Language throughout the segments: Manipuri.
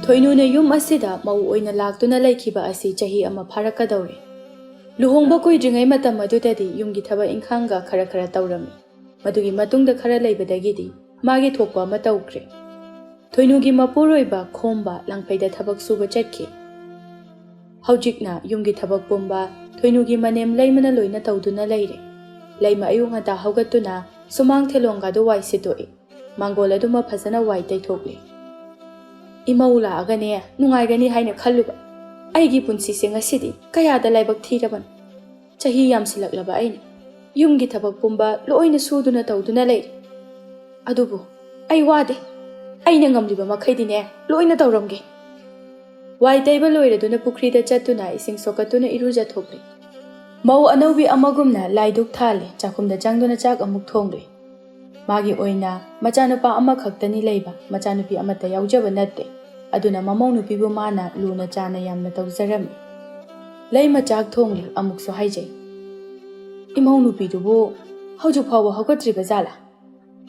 ꯊꯣꯏꯅꯨꯅ ꯌꯨꯝ ꯑꯁꯤꯗ ꯃꯧ ꯑꯣꯏꯅ ꯂꯥꯛꯇꯨꯅ ꯂꯩꯈꯤꯕ ꯑꯁꯤ ꯆꯍꯤ ꯑꯃ ꯐꯥꯔꯛꯀꯗꯧꯔꯦ꯫ ꯂꯨꯍꯣꯡꯕ ꯀꯨꯏꯗ꯭ꯔꯤꯉꯩ ꯃꯇꯝ ꯑꯗꯨꯗꯗꯤ ꯌꯨꯝꯒꯤ ꯊꯕꯛ ꯏꯪꯈꯥꯡꯒ ꯈꯔ ꯇꯧꯔꯝꯃꯤ꯫ ꯃꯗꯨꯒꯤ ꯃꯇꯨꯡꯗ ꯈꯔ ꯂꯩꯕꯗꯒꯤꯗꯤ ꯃꯥꯒꯤ ꯊꯣꯛꯄ ꯑꯃ ꯇꯧꯈ꯭ꯔꯦ꯫ ꯊꯣꯏꯅꯨꯒꯤ ꯃꯄꯨꯔꯣꯏꯕ ꯈꯣꯝꯕ ꯂꯪꯐꯩꯗ ꯊꯕꯛ ꯁꯨꯕ ꯆꯠꯈꯤ꯫ ꯍꯧꯖꯤꯛꯅ ꯌꯨꯝꯒꯤ ꯊꯕꯛ ꯄꯨꯝꯕ ꯊꯣꯏꯅꯨꯒꯤ ꯃꯅꯦꯝ ꯂꯩꯃꯅ ꯂꯣꯏꯅ ꯇꯧꯗꯨꯅ ꯂꯩꯔꯦ꯫ ꯂꯩꯃ ꯑꯌꯨꯛ ꯉꯟꯇꯥ ꯍꯧꯒꯠꯇꯨꯅ ꯁꯨꯃꯥꯡ ꯊꯦꯂꯣꯡꯒꯗꯨ ꯋꯥꯏ ꯁꯤꯠꯇꯣꯛꯏ꯫ ꯃꯥꯡꯒꯣꯜ ꯑꯗꯨꯃ ꯐꯖꯅ ꯋꯥꯏ ꯇꯩꯊꯣꯛꯂꯤ꯫ ꯏꯃꯧ ꯂꯥꯛꯑꯒꯅꯦ ꯅꯨꯡꯉꯥꯏꯒꯅꯤ ꯍꯥꯏꯅ ꯈꯜꯂꯨꯕ ꯑꯩꯒꯤ ꯄꯨꯟꯁꯤꯁꯦ ꯉꯁꯤꯗꯤ ꯀꯌꯥꯗ ꯂꯥꯏꯕꯛ ꯊꯤꯔꯕꯅꯣ꯫ ꯆꯍꯤ ꯌꯥꯝꯁꯤꯜꯂꯛꯂꯕ ꯑꯩꯅ ꯌꯨꯝꯒꯤ ꯊꯕꯛ ꯄꯨꯝꯕ ꯂꯣꯏꯅ ꯁꯨꯗꯨꯅ ꯇꯧꯗꯨꯅ ꯂꯩꯔꯦ꯫ ꯑꯗꯨꯕꯨ ꯑꯩ ꯋꯥꯗꯦ, ꯑꯩꯅ ꯉꯝꯂꯤꯕ ꯃꯈꯩꯗꯤꯅꯦ ꯂꯣꯏꯅ ꯇꯧꯔꯝꯒꯦ꯫ ꯋꯥꯏ ꯇꯩꯕ ꯂꯣꯏꯔꯗꯨꯅ ꯄꯨꯈ꯭ꯔꯤꯗ ꯆꯠꯇꯨꯅ ꯏꯁꯤꯡ ꯁꯣꯛꯀꯠꯇꯨꯅ ꯏꯔꯨꯖꯊꯣꯛꯂꯤ꯫ ꯃꯧ ꯑꯅꯧꯕꯤ ꯑꯃꯒꯨꯝꯅ ꯂꯥꯏꯗꯨꯛ ꯊꯥꯜꯂꯤ꯫ ꯆꯥꯛꯈꯨꯝꯗ ꯆꯪꯗꯨꯅ ꯆꯥꯛ ꯑꯃꯨꯛ ꯊꯣꯡꯂꯤ꯫ ꯃꯥꯒꯤ ꯑꯣꯏꯅ ꯃꯆꯥꯅꯨꯄꯥ ꯑꯃꯈꯛꯇꯅꯤ ꯂꯩꯕ, ꯃꯆꯥꯅꯨꯄꯤ ꯑꯃꯠꯇ ꯌꯥꯎꯖꯕ ꯅꯠꯇꯦ꯫ ꯑꯗꯨꯅ ꯃꯃꯧ ꯅꯨꯄꯤꯕꯨ ꯃꯥꯅ ꯂꯨꯅ ꯆꯥꯅ ꯌꯥꯝꯅ ꯇꯧꯖꯔꯝꯃꯤ꯫ ꯂꯩꯃ ꯆꯥꯛ ꯊꯣꯡꯂꯤ꯫ ꯑꯃꯨꯛꯁꯨ ꯍꯥꯏꯖꯩ, ꯏꯃꯧ ꯅꯨꯄꯤꯗꯨꯕꯨ ꯍꯧꯖꯤꯛ ꯐꯥꯎꯕ ꯍꯧꯒꯠꯇ꯭ꯔꯤꯕ ꯖꯥꯠꯂꯥ?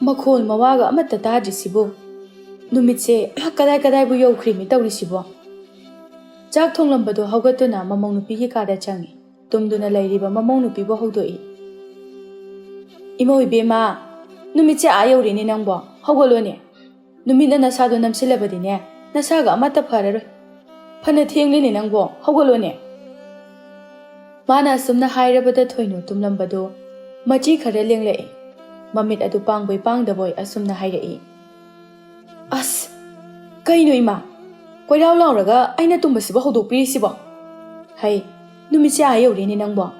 ꯃꯈꯣꯜ ꯃꯋꯥꯒ ꯑꯃꯠꯇ ꯇꯥꯗ꯭ꯔꯤꯁꯤꯕꯨ? ꯅꯨꯃꯤꯠꯁꯦ ꯀꯗꯥꯏꯕꯨ ꯌꯧꯈ꯭ꯔꯤꯃꯤ ꯇꯧꯔꯤꯁꯤꯕꯣ? ꯆꯥꯛ ꯊꯣꯡꯂꯝꯕꯗꯣ ꯍꯧꯒꯠꯇꯨꯅ ꯃꯃꯧ ꯅꯨꯄꯤꯒꯤ ꯀꯥꯗ ꯆꯪꯉꯤ꯫ ꯇꯨꯝꯗꯨꯅ ꯂꯩꯔꯤꯕ ꯃꯃꯧ ꯅꯨꯄꯤꯕꯨ ꯍꯧꯗꯣꯛꯏ꯫ ꯏꯃꯧ ꯏꯕꯦꯝꯃ, ꯅꯨꯃꯤꯠꯁꯦ ꯌꯧꯔꯦꯅꯦ ꯅꯪꯕꯣ, ꯍꯧꯒꯠꯂꯣꯅꯦ꯫ ꯅꯨꯃꯤꯠꯅ ꯅꯁꯥꯗꯣ ꯅꯝꯁꯤꯜꯂꯕꯗꯤꯅꯦ ꯅꯁꯥꯒ ꯑꯃꯠꯇ ꯐꯔꯔꯣꯏ꯫ ꯐꯅ ꯊꯦꯡꯂꯦꯅꯦ ꯅꯪꯕꯣ, ꯍꯧꯒꯠꯂꯣꯅꯦ꯫ ꯃꯥꯅ ꯑꯁꯨꯝꯅ ꯍꯥꯏꯔꯕꯗ ꯊꯣꯏꯅꯨ ꯇꯨꯝꯂꯝꯕꯗꯣ ꯃꯆꯤ ꯈꯔ ꯂꯦꯡꯂꯛꯏ꯫ ꯃꯃꯤꯠ ꯑꯗꯨ ꯄꯥꯡꯕꯣꯏ ꯄꯥꯡꯗꯕꯣꯏ ꯑꯁꯨꯝꯅ ꯍꯥꯏꯔꯛꯏ, ꯑꯁ ꯀꯩꯅꯣ ꯏꯃꯥ, ꯀꯣꯏꯔꯥꯎ ꯂꯥꯎꯔꯒ ꯑꯩꯅ ꯇꯨꯝꯕꯁꯤꯕꯨ ꯍꯧꯗꯣꯛꯄꯤꯔꯤꯁꯤꯕꯣ? ꯍꯩ, ꯅꯨꯃꯤꯠꯁꯦ ꯌꯧꯔꯦꯅꯦ ꯅꯪꯕꯣ꯫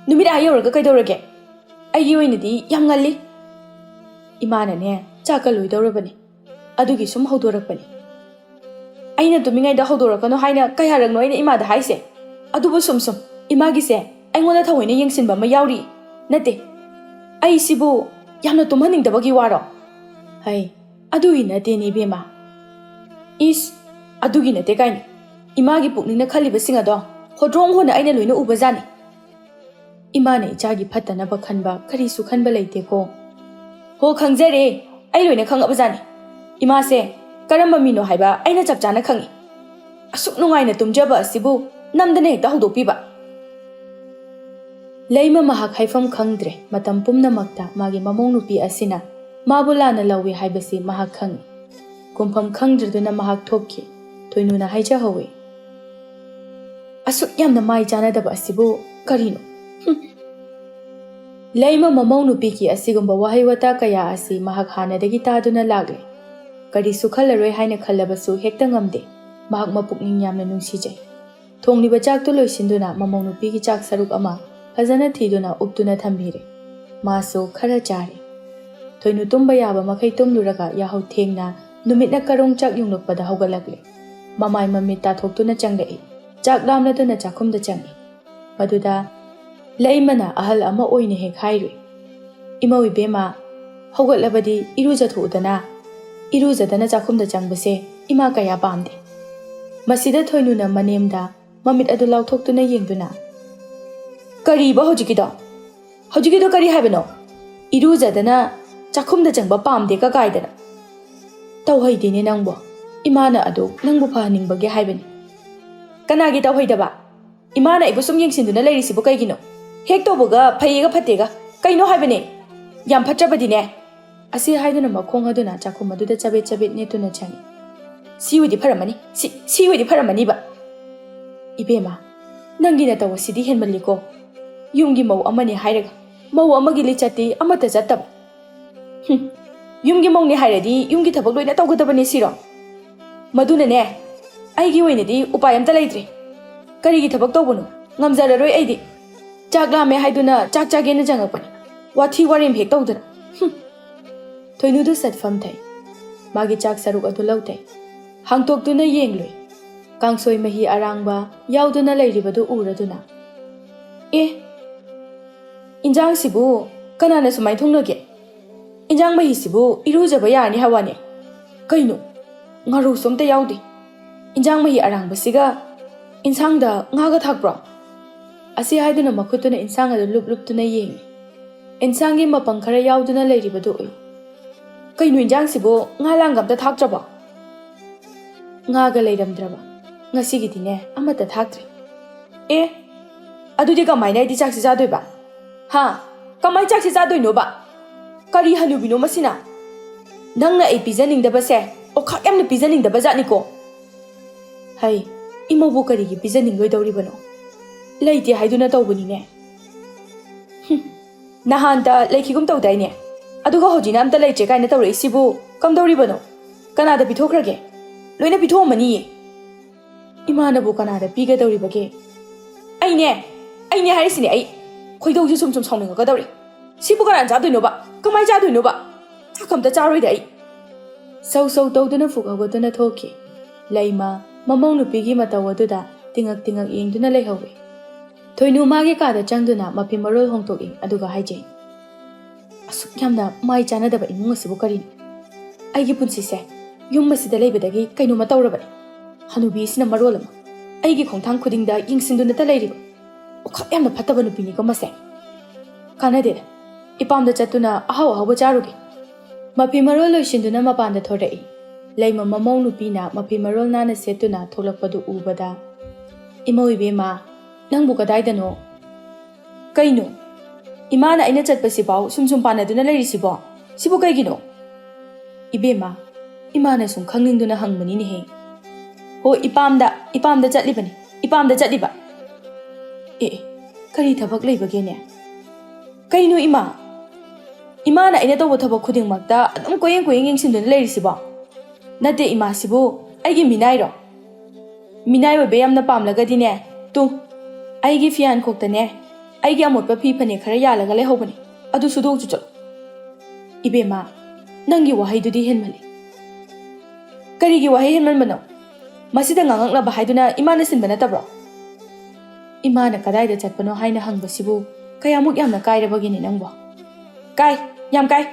ꯅꯨꯃꯤꯠ ꯌꯧꯔꯒ ꯀꯩꯗꯧꯔꯒꯦ? ꯑꯩꯒꯤ ꯑꯣꯏꯅꯗꯤ ꯌꯥꯝ ꯉꯜꯂꯤ꯫ ꯏꯃꯥꯅꯅꯦ ꯆꯥꯛꯀ ꯂꯣꯏꯗꯧꯔꯕꯅꯤ, ꯑꯗꯨꯒꯤ ꯁꯨꯝ ꯍꯧꯗꯣꯔꯛꯄꯅꯤ꯫ ꯑꯩꯅ ꯇꯨꯝꯃꯤꯉꯩꯗ ꯍꯧꯗꯣꯔꯛꯀꯅꯣ ꯍꯥꯏꯅ ꯀꯌꯥꯔꯛꯅꯣ ꯑꯩꯅ ꯏꯃꯥꯗ ꯍꯥꯏꯁꯦ? ꯑꯗꯨꯕꯨ ꯁꯨꯝ ꯏꯃꯥꯒꯤꯁꯦ ꯑꯩꯉꯣꯟꯗ ꯊꯑꯣꯏꯅ ꯌꯦꯡꯁꯤꯟꯕ ꯑꯃ ꯌꯥꯎꯔꯤ꯫ ꯅꯠꯇꯦ, ꯑꯩꯁꯤꯕꯨ ꯌꯥꯝꯅ ꯇꯨꯝꯍꯟꯅꯤꯡꯗꯕꯒꯤ ꯋꯥꯔꯣ? ꯍꯩ, ꯑꯗꯨꯒꯤ ꯅꯠꯇꯦꯅꯦ ꯏꯕꯦꯝꯃ꯫ ꯏꯁ, ꯑꯗꯨꯒꯤ ꯅꯠꯇꯦ ꯀꯥꯏꯅ ꯏꯃꯥꯒꯤ ꯄꯨꯛꯅꯤꯡꯅ ꯈꯜꯂꯤꯕꯁꯤꯡ ꯑꯗꯣ ꯍꯣꯗ꯭ꯔꯣꯡ ꯍꯣꯟꯅ ꯑꯩꯅ ꯂꯣꯏꯅ ꯎꯕꯖꯥꯠꯅꯤ꯫ ꯏꯃꯥꯅ ꯏꯆꯥꯒꯤ ꯐꯠꯇꯅꯕ ꯈꯟꯕ ꯀꯔꯤꯁꯨ ꯈꯟꯕ ꯂꯩꯇꯦꯀꯣ꯫ ꯍꯣ, ꯈꯪꯖꯔꯦ, ꯑꯩ ꯂꯣꯏꯅ ꯈꯪꯉꯕꯖꯥꯠꯅꯤ꯫ ꯏꯃꯥꯁꯦ ꯀꯔꯝꯕ ꯃꯤꯅꯣ ꯍꯥꯏꯕ ꯑꯩꯅ ꯆꯞ ꯆꯥꯅ ꯈꯪꯉꯤ꯫ ꯑꯁꯨꯛ ꯅꯨꯡꯉꯥꯏꯅ ꯇꯨꯝꯖꯕ ꯑꯁꯤꯕꯨ ꯅꯝꯗꯅ ꯍꯦꯛꯇ ꯍꯧꯗꯣꯛꯄꯤꯕ꯫ ꯂꯩꯃ ꯃꯍꯥꯛ ꯍꯥꯏꯐꯝ ꯈꯪꯗ꯭ꯔꯦ꯫ ꯃꯇꯝ ꯄꯨꯝꯅꯃꯛꯇ ꯃꯥꯒꯤ ꯃꯃꯧ ꯅꯨꯄꯤ ꯑꯁꯤꯅ ꯃꯥꯕꯨ ꯂꯥꯟꯅ ꯂꯧꯏ ꯍꯥꯏꯕꯁꯤ ꯃꯍꯥꯛ ꯈꯪꯏ꯫ ꯈꯨꯝꯐꯝ ꯈꯪꯗ꯭ꯔꯗꯨꯅ ꯃꯍꯥꯛ ꯊꯣꯛꯈꯤ꯫ ꯊꯣꯏꯅꯨꯅ ꯍꯥꯏꯖꯍꯧꯏ, ꯑꯁꯨꯛ ꯌꯥꯝꯅ ꯃꯥꯏ ꯆꯥꯅꯗꯕ ꯑꯁꯤꯕꯨ ꯀꯔꯤꯅꯣ? ꯂꯩꯃ ꯃꯃꯧ ꯅꯨꯄꯤꯒꯤ ꯑꯁꯤꯒꯨꯝꯕ ꯋꯥꯍꯩ ꯋꯥꯇꯥ ꯀꯌꯥ ꯑꯁꯤ ꯃꯍꯥꯛ ꯍꯥꯟꯅꯗꯒꯤ ꯇꯥꯗꯨꯅ ꯂꯥꯛꯂꯦ꯫ ꯀꯔꯤꯁꯨ ꯈꯜꯂꯔꯣꯏ ꯍꯥꯏꯅ ꯈꯜꯂꯕꯁꯨ ꯍꯦꯛꯇ ꯉꯝꯗꯦ꯫ ꯃꯍꯥꯛ ꯃꯄꯨꯛꯅꯤꯡ ꯌꯥꯝꯅ ꯅꯨꯡꯁꯤꯖꯩ꯫ ꯊꯣꯡꯂꯤꯕ ꯆꯥꯛꯇꯨ ꯂꯣꯏꯁꯤꯟꯗꯨꯅ ꯃꯃꯧ ꯅꯨꯄꯤꯒꯤ ꯆꯥꯛ ꯁꯔꯨꯛ ꯑꯃ ꯐꯖꯅ ꯊꯤꯗꯨꯅ ꯎꯞꯇꯨꯅ ꯊꯝꯕꯤꯔꯦ꯫ ꯃꯥꯁꯨ ꯈꯔ ꯆꯥꯔꯦ꯫ ꯊꯣꯏꯅꯨ ꯇꯨꯝꯕ ꯌꯥꯕ ꯃꯈꯩ ꯇꯨꯝꯂꯨꯔꯒ ꯌꯥꯍꯧ ꯊꯦꯡꯅ ꯅꯨꯃꯤꯠꯅ ꯀꯔꯣꯡ ꯆꯥꯛ ꯌꯨꯡꯂꯛꯄꯗ ꯍꯧꯒꯠꯂꯛꯂꯦ꯫ ꯃꯃꯥꯏ ꯃꯃꯤꯠ ꯇꯥꯊꯣꯛꯇꯨꯅ ꯆꯪꯂꯛꯏ꯫ ꯆꯥꯛ ꯂꯥꯝꯂꯗꯨꯅ ꯆꯥꯛꯈꯨꯝꯗ ꯆꯪꯏ꯫ ꯃꯗꯨꯗ ꯂꯩꯃꯅ ꯑꯍꯜ ꯑꯃ ꯑꯣꯏꯅ ꯍꯦꯛ ꯍꯥꯏꯔꯨꯏ, ꯏꯃꯧ ꯏꯕꯦꯝꯃ, ꯍꯧꯒꯠꯂꯕꯗꯤ ꯏꯔꯨꯖꯊꯣꯛꯎꯗꯅ꯫ ꯏꯔꯨꯖꯗꯅ ꯆꯥꯛꯈꯨꯝꯗ ꯆꯪꯕꯁꯦ ꯏꯃꯥ ꯀꯌꯥ ꯄꯥꯝꯗꯦ꯫ ꯃꯁꯤꯗ ꯊꯣꯏꯅꯨꯅ ꯃꯅꯦꯝꯗ ꯃꯃꯤꯠ ꯑꯗꯨ ꯂꯥꯎꯊꯣꯛꯇꯨꯅ ꯌꯦꯡꯗꯨꯅ, ꯀꯔꯤꯕ ꯍꯧꯖꯤꯛꯀꯤꯗꯣ? ꯍꯧꯖꯤꯛꯀꯤꯗꯣ ꯀꯔꯤ ꯍꯥꯏꯕꯅꯣ? ꯏꯔꯨꯖꯗꯅ ꯆꯥꯛꯈꯨꯝꯗ ꯆꯪꯕ ꯄꯥꯝꯗꯦꯒ ꯀꯥꯏꯗꯅ? ꯇꯧꯍꯩꯗꯦꯅꯦ ꯅꯪꯕꯣ, ꯏꯃꯥꯅ ꯑꯗꯨ ꯅꯪꯕꯨ ꯐꯍꯟꯅꯤꯡꯕꯒꯤ ꯍꯥꯏꯕꯅꯤ꯫ ꯀꯅꯥꯒꯤ ꯇꯧꯍꯩꯗꯕ? ꯏꯃꯥꯅ ꯑꯩꯕꯨ ꯁꯨꯝ ꯌꯦꯡꯁꯤꯟꯗꯨꯅ ꯂꯩꯔꯤꯁꯤꯕꯨ ꯀꯩꯒꯤꯅꯣ? ꯍꯦꯛ ꯇꯧꯕꯒ ꯐꯩꯌꯦꯒ ꯐꯠꯇꯦꯒ ꯀꯩꯅꯣ ꯍꯥꯏꯕꯅꯦ? ꯌꯥꯝ ꯐꯠꯇ꯭ꯔꯕꯗꯤꯅꯦ꯫ ꯑꯁꯤ ꯍꯥꯏꯗꯨꯅ ꯃꯈꯣꯡ ꯑꯗꯨꯅ ꯆꯥꯛꯈꯨꯝ ꯑꯗꯨꯗ ꯆꯕꯦꯠ ꯅꯦꯠꯇꯨꯅ ꯆꯪꯏ꯫ ꯁꯤ ꯑꯣꯏꯗꯤ ꯐꯔꯝꯃꯅꯤ, ꯁꯤ ꯑꯣꯏꯗꯤ ꯐꯔꯝꯃꯅꯤꯕ꯫ ꯏꯕꯦꯝꯃ, ꯅꯪꯒꯤꯅ ꯇꯧꯕꯁꯤꯗꯤ ꯍꯦꯟꯃꯜꯂꯤꯀꯣ꯫ ꯌꯨꯝꯒꯤ ꯃꯧ ꯑꯃꯅꯤ ꯍꯥꯏꯔꯒ ꯃꯧ ꯑꯃꯒꯤ ꯂꯤꯆꯠꯇꯤ ꯑꯃꯠꯇ ꯆꯠꯇꯕ꯫ ꯌꯨꯝꯒꯤ ꯃꯧꯅꯤ ꯍꯥꯏꯔꯗꯤ ꯌꯨꯝꯒꯤ ꯊꯕꯛ ꯂꯣꯏꯅ ꯇꯧꯒꯗꯕꯅꯤ ꯁꯤꯔꯣ? ꯃꯗꯨꯅꯅꯦ ꯑꯩꯒꯤ ꯑꯣꯏꯅꯗꯤ ꯎꯄꯥꯏ ꯑꯝꯇ ꯂꯩꯇ꯭ꯔꯦ꯫ ꯀꯔꯤꯒꯤ ꯊꯕꯛ ꯇꯧꯕꯅꯣ? ꯉꯝꯖꯔꯔꯣꯏ ꯑꯩꯗꯤ꯫ ꯆꯥꯛ ꯂꯥꯝꯃꯦ ꯍꯥꯏꯗꯨꯅ ꯆꯥꯛ ꯆꯥꯒꯦꯅ ꯆꯪꯉꯛꯄꯅꯤ, ꯋꯥꯊꯤ ꯋꯥꯔꯦꯝ ꯍꯦꯛ ꯇꯧꯗꯅ꯫ ꯊꯣꯏꯅꯨꯗꯨ ꯁꯠꯐꯝ ꯊꯩ꯫ ꯃꯥꯒꯤ ꯆꯥꯛ ꯁꯔꯨꯛ ꯑꯗꯨ ꯂꯧꯊꯩ꯫ ꯍꯥꯡꯇꯣꯛꯇꯨꯅ ꯌꯦꯡꯂꯨꯏ꯫ ꯀꯥꯡꯁꯣꯏ ꯃꯍꯤ ꯑꯔꯥꯡꯕ ꯌꯥꯎꯗꯨꯅ ꯂꯩꯔꯤꯕꯗꯨ ꯎꯔꯗꯨꯅ, ꯑꯦ, ꯏꯟꯖꯥꯡꯁꯤꯕꯨ ꯀꯅꯥꯅ ꯁꯨꯃꯥꯏ ꯊꯣꯡꯅꯒꯦ? ꯏꯟꯖꯥꯡ ꯃꯍꯤꯁꯤꯕꯨ ꯏꯔꯨꯖꯕ ꯌꯥꯔꯅꯤ ꯍꯥꯏꯋꯥꯅꯦ꯫ ꯀꯩꯅꯣ, ꯉꯥꯔꯧꯁꯨ ꯑꯝꯇ ꯌꯥꯎꯗꯦ꯫ ꯏꯟꯖꯥꯡ ꯃꯍꯤ ꯑꯔꯥꯡꯕꯁꯤꯒ ꯏꯟꯁꯥꯡꯗ ꯉꯥꯒ ꯊꯥꯛꯄ꯭ꯔꯣ? ꯑꯁꯤ ꯍꯥꯏꯗꯨꯅ ꯃꯈꯨꯠꯇꯨꯅ ꯏꯟꯁꯥꯡ ꯑꯗꯨ ꯂꯨꯞꯇꯨꯅ ꯌꯦꯡꯏ꯫ ꯏꯟꯁꯥꯡꯒꯤ ꯃꯄꯪ ꯈꯔ ꯌꯥꯎꯗꯨꯅ ꯂꯩꯔꯤꯕꯗꯨ ꯎꯏ꯫ ꯀꯩꯅꯣ, ꯏꯟꯖꯥꯡꯁꯤꯕꯨ ꯉꯥ ꯂꯥꯡꯒ ꯑꯝꯇ ꯊꯥꯛꯇ꯭ꯔꯕꯣ? ꯉꯥꯒ ꯂꯩꯔꯝꯗ꯭ꯔꯕ ꯉꯁꯤꯒꯤꯗꯤꯅꯦ ꯑꯃꯠꯇ ꯊꯥꯛꯇ꯭ꯔꯤ ꯑꯗꯨꯗꯤ ꯀꯃꯥꯏꯅ ꯑꯩꯗꯤ ꯆꯥꯛꯁꯤ ꯆꯥꯗꯣꯏꯕ ꯀꯃꯥꯏꯅ ꯆꯥꯛꯁꯤ ꯆꯥꯗꯣꯏꯅꯣꯕ ꯀꯔꯤ ꯍꯅꯨꯕꯤꯅꯣ ꯃꯁꯤꯅ ꯅꯪꯅ ꯑꯩ ꯄꯤꯖꯅꯤꯡꯗꯕꯁꯦ ꯑꯣꯈꯥꯛ ꯌꯥꯝꯅ ꯄꯤꯖꯅꯤꯡꯗꯕ ꯖꯥꯠꯅꯤꯀꯣ ꯍꯩ ꯏꯃꯧꯕꯨ ꯀꯔꯤꯒꯤ ꯄꯤꯖꯅꯤꯡꯂꯣꯏꯗꯧꯔꯤꯕꯅꯣ ꯂꯩꯇꯦ ꯍꯥꯏꯗꯨꯅ ꯇꯧꯕꯅꯤꯅꯦ ꯅꯍꯥꯟꯇ ꯂꯩꯈꯤꯒꯨꯝ ꯇꯧꯗꯥꯏꯅꯦ ꯑꯗꯨꯒ ꯍꯧꯖꯤꯛꯅ ꯑꯝꯇ ꯂꯩꯇ꯭ꯔꯦ ꯀꯥꯏꯅ ꯇꯧꯔꯛꯏꯁꯤꯕꯨ ꯀꯝꯗꯧꯔꯤꯕꯅꯣ ꯀꯅꯥꯗ ꯄꯤꯊꯣꯛꯈ꯭ꯔꯒꯦ ꯂꯣꯏꯅ ꯄꯤꯊꯣꯛꯑꯝꯃꯅꯤꯌꯦ ꯏꯃꯥꯅꯕꯨ ꯀꯅꯥꯗ ꯄꯤꯒꯗꯧꯔꯤꯕꯒꯦ ꯑꯩꯅꯦ ꯍꯥꯏꯔꯤꯁꯤꯅꯦ ꯑꯩ ꯈꯣꯏꯗꯧꯁꯨ ꯁꯨꯝ ꯁꯥꯎꯅꯤꯡꯉꯛꯀꯗꯧꯔꯤ ꯁꯤꯕꯨ ꯀꯅꯥꯅ ꯆꯥꯗꯣꯏꯅꯣꯕ ꯀꯃꯥꯏꯅ ꯆꯥꯗꯣꯏꯅꯣꯕ ꯆꯥꯛ ꯑꯝꯇ ꯆꯥꯔꯣꯏꯗ ꯑꯩ ꯁꯧ ꯇꯧꯗꯨꯅ ꯐꯨꯛ ꯍꯧꯒꯠꯇꯨꯅ ꯊꯣꯛꯈꯤ ꯂꯩꯃ ꯃꯃꯧ ꯅꯨꯄꯤꯒꯤ ꯃꯇꯧ ꯑꯗꯨꯗ ꯇꯤꯡꯉꯛ ꯌꯦꯡꯗꯨꯅ ꯂꯩꯍꯧꯏ ꯊꯣꯏꯅꯨ ꯃꯥꯒꯤ ꯀꯥꯗ ꯆꯪꯗꯨꯅ ꯃꯐꯤ ꯃꯔꯣꯜ ꯍꯣꯡꯗꯣꯛꯏ ꯑꯗꯨꯒ ꯍꯥꯏꯖꯩ ꯑꯁꯨꯛ ꯌꯥꯝꯅ ꯃꯥꯏ ꯆꯥꯟꯅꯗꯕ ꯏꯃꯨꯡ ꯑꯁꯤꯕꯨ ꯀꯔꯤꯅꯣ ꯑꯩꯒꯤ ꯄꯨꯟꯁꯤꯁꯦ ꯌꯨꯝ ꯑꯁꯤꯗ ꯂꯩꯕꯗꯒꯤ ꯀꯩꯅꯣꯝꯃ ꯇꯧꯔꯕꯅꯤ ꯍꯅꯨꯕꯤ ꯑꯁꯤꯅ ꯃꯔꯣꯜ ꯑꯃ ꯑꯩꯒꯤ ꯈꯣꯡꯊꯥꯡ ꯈꯨꯗꯤꯡꯗ ꯌꯦꯡꯁꯤꯟꯗꯨꯅꯇ ꯂꯩꯔꯤꯕ ꯑꯣꯈꯥꯛ ꯌꯥꯝꯅ ꯐꯠꯇꯕ ꯅꯨꯄꯤꯅꯤꯀꯣ ꯃꯁꯦ ꯀꯥꯟꯅꯗꯦꯗ ꯏꯄꯥꯝꯗ ꯆꯠꯇꯨꯅ ꯑꯍꯥꯎꯕ ꯆꯥꯔꯨꯒꯦ ꯃꯐꯤ ꯃꯔꯣꯜ ꯂꯣꯏꯁꯤꯟꯗꯨꯅ ꯃꯄꯥꯟꯗ ꯊꯣꯔꯛꯏ ꯂꯩꯃ ꯃꯃꯧ ꯅꯨꯄꯤꯅ ꯃꯐꯤ ꯃꯔꯣꯜ ꯅꯥꯟꯅ ꯁꯦꯠꯇꯨꯅ ꯊꯣꯛꯂꯛꯄꯗꯨ ꯎꯕꯗ ꯏꯃꯧ ꯏꯕꯦꯝꯃ ꯅꯪꯕꯨ ꯀꯗꯥꯏꯗꯅꯣ ꯀꯩꯅꯣ ꯏꯃꯥꯅ ꯑꯩꯅ ꯆꯠꯄꯁꯤꯐꯥꯎ ꯁꯨꯝ ꯄꯥꯟꯅꯗꯨꯅ ꯂꯩꯔꯤꯁꯤꯕꯣ ꯁꯤꯕꯨ ꯀꯩꯒꯤꯅꯣ ꯏꯕꯦꯝꯃ ꯏꯃꯥꯅ ꯁꯨꯝ ꯈꯪꯅꯤꯡꯗꯨꯅ ꯍꯪꯕꯅꯤꯅꯦꯍꯦ ꯍꯣ ꯏꯄꯥꯝꯗ ꯆꯠꯂꯤꯕꯅꯤ ꯏꯄꯥꯝꯗ ꯆꯠꯂꯤꯕ ꯀꯔꯤ ꯊꯕꯛ ꯂꯩꯕꯒꯦꯅꯦ ꯀꯩꯅꯣ ꯏꯃꯥꯅ ꯑꯩꯅ ꯇꯧꯕ ꯊꯕꯛ ꯈꯨꯗꯤꯡꯃꯛꯇ ꯑꯗꯨꯝ ꯀꯣꯌꯦꯡ ꯌꯦꯡꯁꯤꯟꯗꯨꯅ ꯂꯩꯔꯤꯁꯤꯕꯣ ꯅꯠꯇꯦ ꯏꯃꯥꯁꯤꯕꯨ ꯑꯩꯒꯤ ꯃꯤꯅꯥꯏꯔꯣ ꯃꯤꯅꯥꯏ ꯑꯣꯏꯕ ꯌꯥꯝꯅ ꯄꯥꯝꯂꯒꯗꯤꯅꯦ ꯑꯩꯒꯤ ꯐꯤꯌꯥꯟꯈꯣꯛꯇꯅꯦ ꯑꯩꯒꯤ ꯑꯃꯣꯠꯄ ꯐꯤ ꯐꯅꯦꯛ ꯈꯔ ꯌꯥꯜꯂꯒ ꯂꯩꯍꯧꯕꯅꯤ ꯑꯗꯨ ꯁꯨꯗꯣꯛꯆꯨ ꯆꯠꯂꯣ ꯏꯕꯦꯝꯃ ꯅꯪꯒꯤ ꯋꯥꯍꯩꯗꯨꯗꯤ ꯍꯦꯟꯃꯜꯂꯤ ꯀꯔꯤꯒꯤ ꯋꯥꯍꯩ ꯍꯦꯟꯃꯟꯕꯅꯣ ꯃꯁꯤꯗ ꯉꯥꯡꯉꯛꯅꯕ ꯍꯥꯏꯗꯨꯅ ꯏꯃꯥꯅ ꯁꯤꯟꯕ ꯅꯠꯇꯕ꯭ꯔꯣ ꯏꯃꯥꯅ ꯀꯗꯥꯏꯗ ꯆꯠꯄꯅꯣ ꯍꯥꯏꯅ ꯍꯪꯕꯁꯤꯕꯨ ꯀꯌꯥꯃꯨꯛ ꯌꯥꯝꯅ ꯀꯥꯏꯔꯕꯒꯤꯅꯤ ꯅꯪꯕꯣ ꯌꯥꯝ ꯀꯥꯏ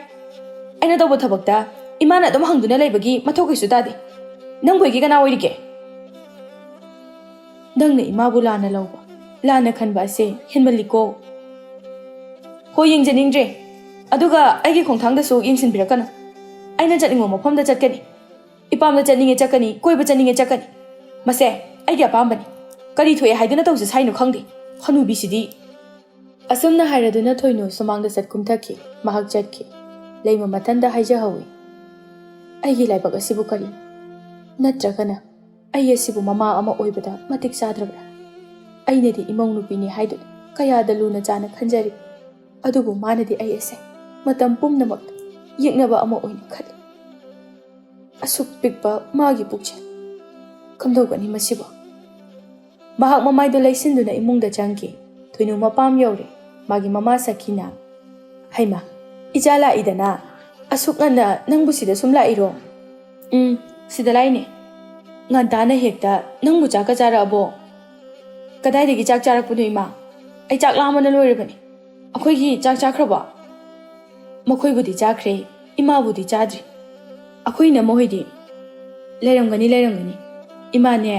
ꯑꯩꯅ ꯇꯧꯕ ꯊꯕꯛꯇ ꯏꯃꯥꯅ ꯑꯗꯨꯝ ꯍꯪꯗꯨꯅ ꯂꯩꯕꯒꯤ ꯃꯊꯧ ꯀꯩꯁꯨ ꯇꯥꯗꯦ ꯅꯪꯕꯨ ꯑꯩꯒꯤ ꯀꯅꯥ ꯑꯣꯏꯔꯤꯒꯦ ꯅꯪꯅ ꯏꯃꯥꯕꯨ ꯂꯥꯟꯅ ꯂꯧꯕ ꯂꯥꯟꯅ ꯈꯟꯕ ꯑꯁꯦ ꯍꯦꯟꯃꯜꯂꯤꯀꯣ ꯍꯣꯏ ꯌꯦꯡꯖꯅꯤꯡꯗ꯭ꯔꯦ ꯑꯗꯨꯒ ꯑꯩꯒꯤ ꯈꯣꯡꯊꯥꯡꯗꯁꯨ ꯌꯦꯡꯁꯤꯟꯕꯤꯔꯛꯀꯅꯨ ꯑꯩꯅ ꯆꯠꯅꯤꯡꯕ ꯃꯐꯝꯗ ꯆꯠꯀꯅꯤ ꯏꯄꯥꯝꯗ ꯆꯠꯅꯤꯡꯉꯦ ꯆꯠꯀꯅꯤ ꯀꯣꯏꯕ ꯆꯠꯅꯤꯡꯉꯦ ꯆꯠꯀꯅꯤ ꯃꯁꯦ ꯑꯩꯒꯤ ꯑꯄꯥꯝꯕꯅꯤ ꯀꯔꯤ ꯊꯣꯛꯑꯦ ꯍꯥꯏꯗꯨꯅ ꯇꯧꯖ ꯁꯥꯏꯅꯣ ꯈꯪꯗꯦ ꯍꯅꯨꯕꯤꯁꯤꯗꯤ ꯑꯁꯨꯝꯅ ꯍꯥꯏꯔꯗꯨꯅ ꯊꯣꯏꯅꯨ ꯁꯨꯃꯥꯡꯗ ꯀꯨꯝꯊꯈꯤ ꯃꯍꯥꯛ ꯆꯠꯈꯤ ꯂꯩꯃ ꯃꯊꯟꯗ ꯍꯥꯏꯖꯍꯧꯏ ꯑꯩꯒꯤ ꯂꯥꯏꯕꯛ ꯑꯁꯤꯕꯨ ꯀꯔꯤ ꯅꯠꯇ꯭ꯔꯒꯅ ꯑꯩ ꯑꯁꯤꯕꯨ ꯃꯃꯥ ꯑꯃ ꯑꯣꯏꯕꯗ ꯃꯇꯤꯛ ꯆꯥꯗ꯭ꯔꯕ꯭ꯔꯥ ꯑꯩꯅꯗꯤ ꯏꯃꯧ ꯅꯨꯄꯤꯅꯤ ꯍꯥꯏꯗꯨꯅ ꯀꯌꯥꯗ ꯂꯨꯅ ꯆꯥꯅ ꯈꯟꯖꯔꯤ ꯑꯗꯨꯕꯨ ꯃꯥꯅꯗꯤ ꯑꯩ ꯑꯁꯦ ꯃꯇꯝ ꯄꯨꯝꯅꯃꯛꯇ ꯌꯦꯛꯅꯕ ꯑꯃ ꯑꯣꯏꯅ ꯈꯜꯂꯤ ꯑꯁꯨꯛ ꯄꯤꯛꯄ ꯃꯥꯒꯤ ꯄꯨꯛꯆꯦꯜ ꯀꯝꯗꯧꯒꯅꯤ ꯃꯁꯤꯕꯨ ꯃꯍꯥꯛ ꯃꯃꯥꯏꯗꯨ ꯂꯩꯁꯤꯟꯗꯨꯅ ꯏꯃꯨꯡꯗ ꯆꯪꯈꯤ ꯊꯣꯏꯅꯨ ꯃꯄꯥꯝ ꯌꯧꯔꯦ ꯃꯥꯒꯤ ꯃꯃꯥ ꯁꯈꯤꯅ ꯍꯩꯃ ꯏꯆꯥ ꯂꯥꯛꯏꯗꯅ ꯑꯁꯨꯛ ꯉꯟꯅ ꯅꯪꯕꯨ ꯁꯤꯗ ꯁꯨꯝ ꯂꯥꯛꯏꯔꯣ ꯁꯤꯗ ꯂꯥꯛꯏꯅꯦ ꯉꯟꯇꯥꯅ ꯍꯦꯛꯇ ꯅꯪꯕꯨ ꯆꯥꯛꯀ ꯆꯥꯔꯛꯑꯕꯣ ꯀꯗꯥꯏꯗꯒꯤ ꯆꯥꯛ ꯆꯥꯔꯛꯄꯅꯣ ꯏꯃꯥ ꯑꯩ ꯆꯥꯛ ꯂꯥꯝꯕꯅ ꯂꯣꯏꯔꯕꯅꯤ ꯑꯩꯈꯣꯏꯒꯤ ꯆꯥꯛ ꯆꯥꯈ꯭ꯔꯕꯣ ꯃꯈꯣꯏꯕꯨꯗꯤ ꯆꯥꯈ꯭ꯔꯦ ꯏꯃꯥꯕꯨꯗꯤ ꯆꯥꯗ꯭ꯔꯤ ꯑꯩꯈꯣꯏꯅ ꯃꯈꯣꯏꯗꯤ ꯂꯩꯔꯝꯒꯅꯤ ꯏꯃꯥꯅꯦ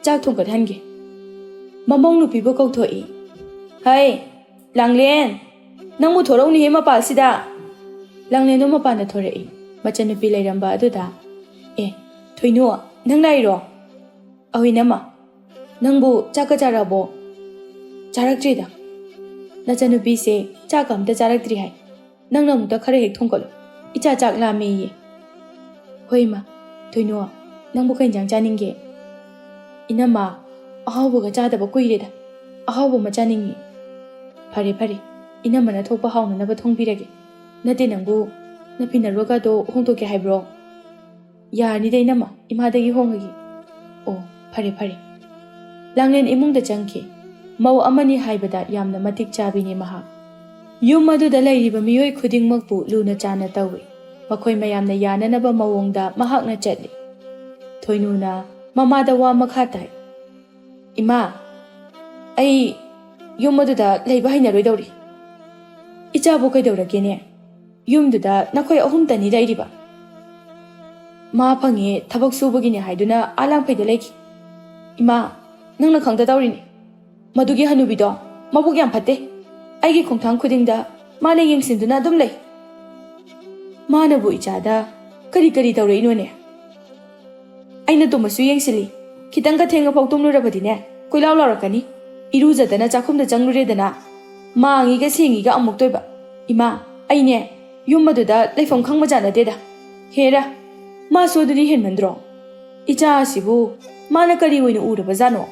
ꯆꯥꯛ ꯊꯣꯡꯒꯠꯍꯟꯒꯦ ꯃꯃꯧ ꯅꯨꯄꯤꯕꯨ ꯀꯧꯊꯣꯛꯏ ꯍꯩ ꯂꯥꯡꯂꯦꯟ ꯅꯪꯕꯨ ꯊꯣꯔꯛꯎꯅꯦꯍꯦ ꯃꯄꯥꯜꯁꯤꯗ ꯂꯥꯡꯂꯦꯟꯗꯣ ꯃꯄꯥꯟꯗ ꯊꯣꯔꯛꯏ ꯃꯆꯟꯅꯨꯄꯤ ꯂꯩꯔꯝꯕ ꯑꯗꯨꯗ ꯊꯣꯏꯅꯨ ꯅꯪ ꯂꯥꯛꯏꯔꯣ ꯑꯍꯣꯏ ꯅꯝꯃ ꯅꯪꯕꯨ ꯆꯥꯛꯀ ꯆꯥꯔꯛꯑꯕꯣ ꯆꯥꯔꯛꯇ꯭ꯔꯤꯗ ꯅꯆꯟꯅꯨꯄꯤꯁꯦ ꯆꯥꯛꯀ ꯑꯝꯇ ꯆꯥꯔꯛꯇ꯭ꯔꯤ ꯍꯥꯏ ꯅꯪꯅ ꯑꯃꯨꯛꯇ ꯈꯔ ꯍꯦꯛ ꯊꯣꯡꯒꯠꯂꯨ ꯏꯆꯥ ꯆꯥꯛ ꯂꯥꯝꯃꯦꯌꯦ ꯍꯣꯏ ꯏꯃꯥ ꯊꯣꯏꯅꯨ ꯅꯪꯕꯨ ꯀꯩ ꯏꯟꯖꯥꯡ ꯆꯥꯅꯤꯡꯒꯦ ꯏꯅꯝꯃ ꯑꯍꯥꯎꯕꯒ ꯆꯥꯗꯕ ꯀꯨꯏꯔꯦꯗ ꯑꯍꯥꯎꯕ ꯑꯃ ꯆꯥꯅꯤꯡꯉꯤ ꯐꯔꯦ ꯏꯅꯝꯃꯅ ꯊꯣꯛꯄ ꯍꯥꯎꯅꯅꯕ ꯊꯣꯡꯕꯤꯔꯒꯦ ꯅꯠꯇꯦ ꯅꯪꯕꯨ ꯅꯐꯤꯟꯅꯔꯣꯒꯗꯣ ꯍꯣꯡꯗꯣꯛꯀꯦ ꯍꯥꯏꯕ꯭ꯔꯣ ꯌꯥꯔꯅꯤꯗ ꯏꯅꯝꯃ ꯏꯃꯥꯗꯒꯤ ꯍꯣꯡꯉꯒꯦ ꯑꯣ ꯐꯔꯦ ꯂꯥꯡꯂꯦꯟ ꯏꯃꯨꯡꯗ ꯆꯪꯈꯤ ꯃꯧ ꯑꯃꯅꯤ ꯍꯥꯏꯕꯗ ꯌꯥꯝꯅ ꯃꯇꯤꯛ ꯆꯥꯕꯤꯅꯤ ꯃꯍꯥꯛ ꯌꯨꯝ ꯑꯗꯨꯗ ꯂꯩꯔꯤꯕ ꯃꯤꯑꯣꯏ ꯈꯨꯗꯤꯡꯃꯛꯄꯨ ꯂꯨꯅ ꯆꯥꯟꯅ ꯇꯧꯏ ꯃꯈꯣꯏ ꯃꯌꯥꯝꯅ ꯌꯥꯅꯅꯕ ꯃꯑꯣꯡꯗ ꯃꯍꯥꯛꯅ ꯆꯠꯂꯤ ꯊꯣꯏꯅꯨꯅ ꯃꯃꯥꯗ ꯋꯥ ꯃꯈꯥ ꯇꯥꯏ ꯏꯃꯥ ꯑꯩ ꯌꯨꯝ ꯑꯗꯨꯗ ꯂꯩꯕ ꯍꯩꯅꯔꯣꯏꯗꯧꯔꯤ ꯏꯆꯥꯕꯨ ꯀꯩꯗꯧꯔꯒꯦꯅꯦ ꯌꯨꯝꯗꯨꯗ ꯅꯈꯣꯏ ꯑꯍꯨꯝꯇꯅꯤ ꯂꯩꯔꯤꯕ ꯃꯥ ꯐꯪꯉꯦ ꯊꯕꯛ ꯁꯨꯕꯒꯤꯅꯦ ꯍꯥꯏꯗꯨꯅ ꯑꯥꯂꯥꯡꯐꯩꯗ ꯂꯩꯈꯤ ꯏꯃꯥ ꯅꯪꯅ ꯈꯪꯗ ꯇꯧꯔꯤꯅꯤ ꯃꯗꯨꯒꯤ ꯍꯅꯨꯕꯤꯗꯣ ꯃꯕꯨꯛ ꯌꯥꯝ ꯐꯠꯇꯦ ꯑꯩꯒꯤ ꯈꯣꯡꯊꯥꯡ ꯈꯨꯗꯤꯡꯗ ꯃꯥꯅ ꯌꯦꯡꯁꯤꯟꯗꯨꯅ ꯑꯗꯨꯝ ꯂꯩ ꯃꯥꯅꯕꯨ ꯏꯆꯥꯗ ꯀꯔꯤ ꯇꯧꯔꯛꯏꯅꯣꯅꯦ ꯑꯩꯅ ꯇꯨꯝꯃꯁꯨ ꯌꯦꯡꯁꯤꯜꯂꯤ ꯈꯤꯇꯪꯒ ꯊꯦꯡꯉ ꯐꯥꯎ ꯇꯨꯝꯂꯨꯔꯕꯗꯤꯅꯦ ꯀꯣꯏꯂꯥꯎ ꯂꯥꯎꯔꯛꯀꯅꯤ ꯏꯔꯨꯖꯗꯅ ꯆꯥꯛꯈꯨꯝꯗ ꯆꯪꯂꯨꯔꯦꯗꯅ ꯃꯥꯡꯉꯤꯒ ꯁꯦꯡꯉꯤꯒ ꯑꯃꯨꯛꯇꯣꯏꯕ ꯏꯃꯥ ꯑꯩꯅꯦ ꯌꯨꯝ ꯑꯗꯨꯗ ꯂꯩꯐꯝ ꯈꯪꯕꯖꯥꯠ ꯅꯠꯇꯦꯗ ꯍꯦꯔꯥ ꯃꯥꯁꯨ ꯑꯗꯨꯗꯤ ꯍꯦꯟꯃꯟꯗ꯭ꯔꯣ ꯏꯆꯥ ꯑꯁꯤꯕꯨ ꯃꯥꯅ ꯀꯔꯤ ꯑꯣꯏꯅ ꯎꯔꯕꯖꯥꯠꯅꯣ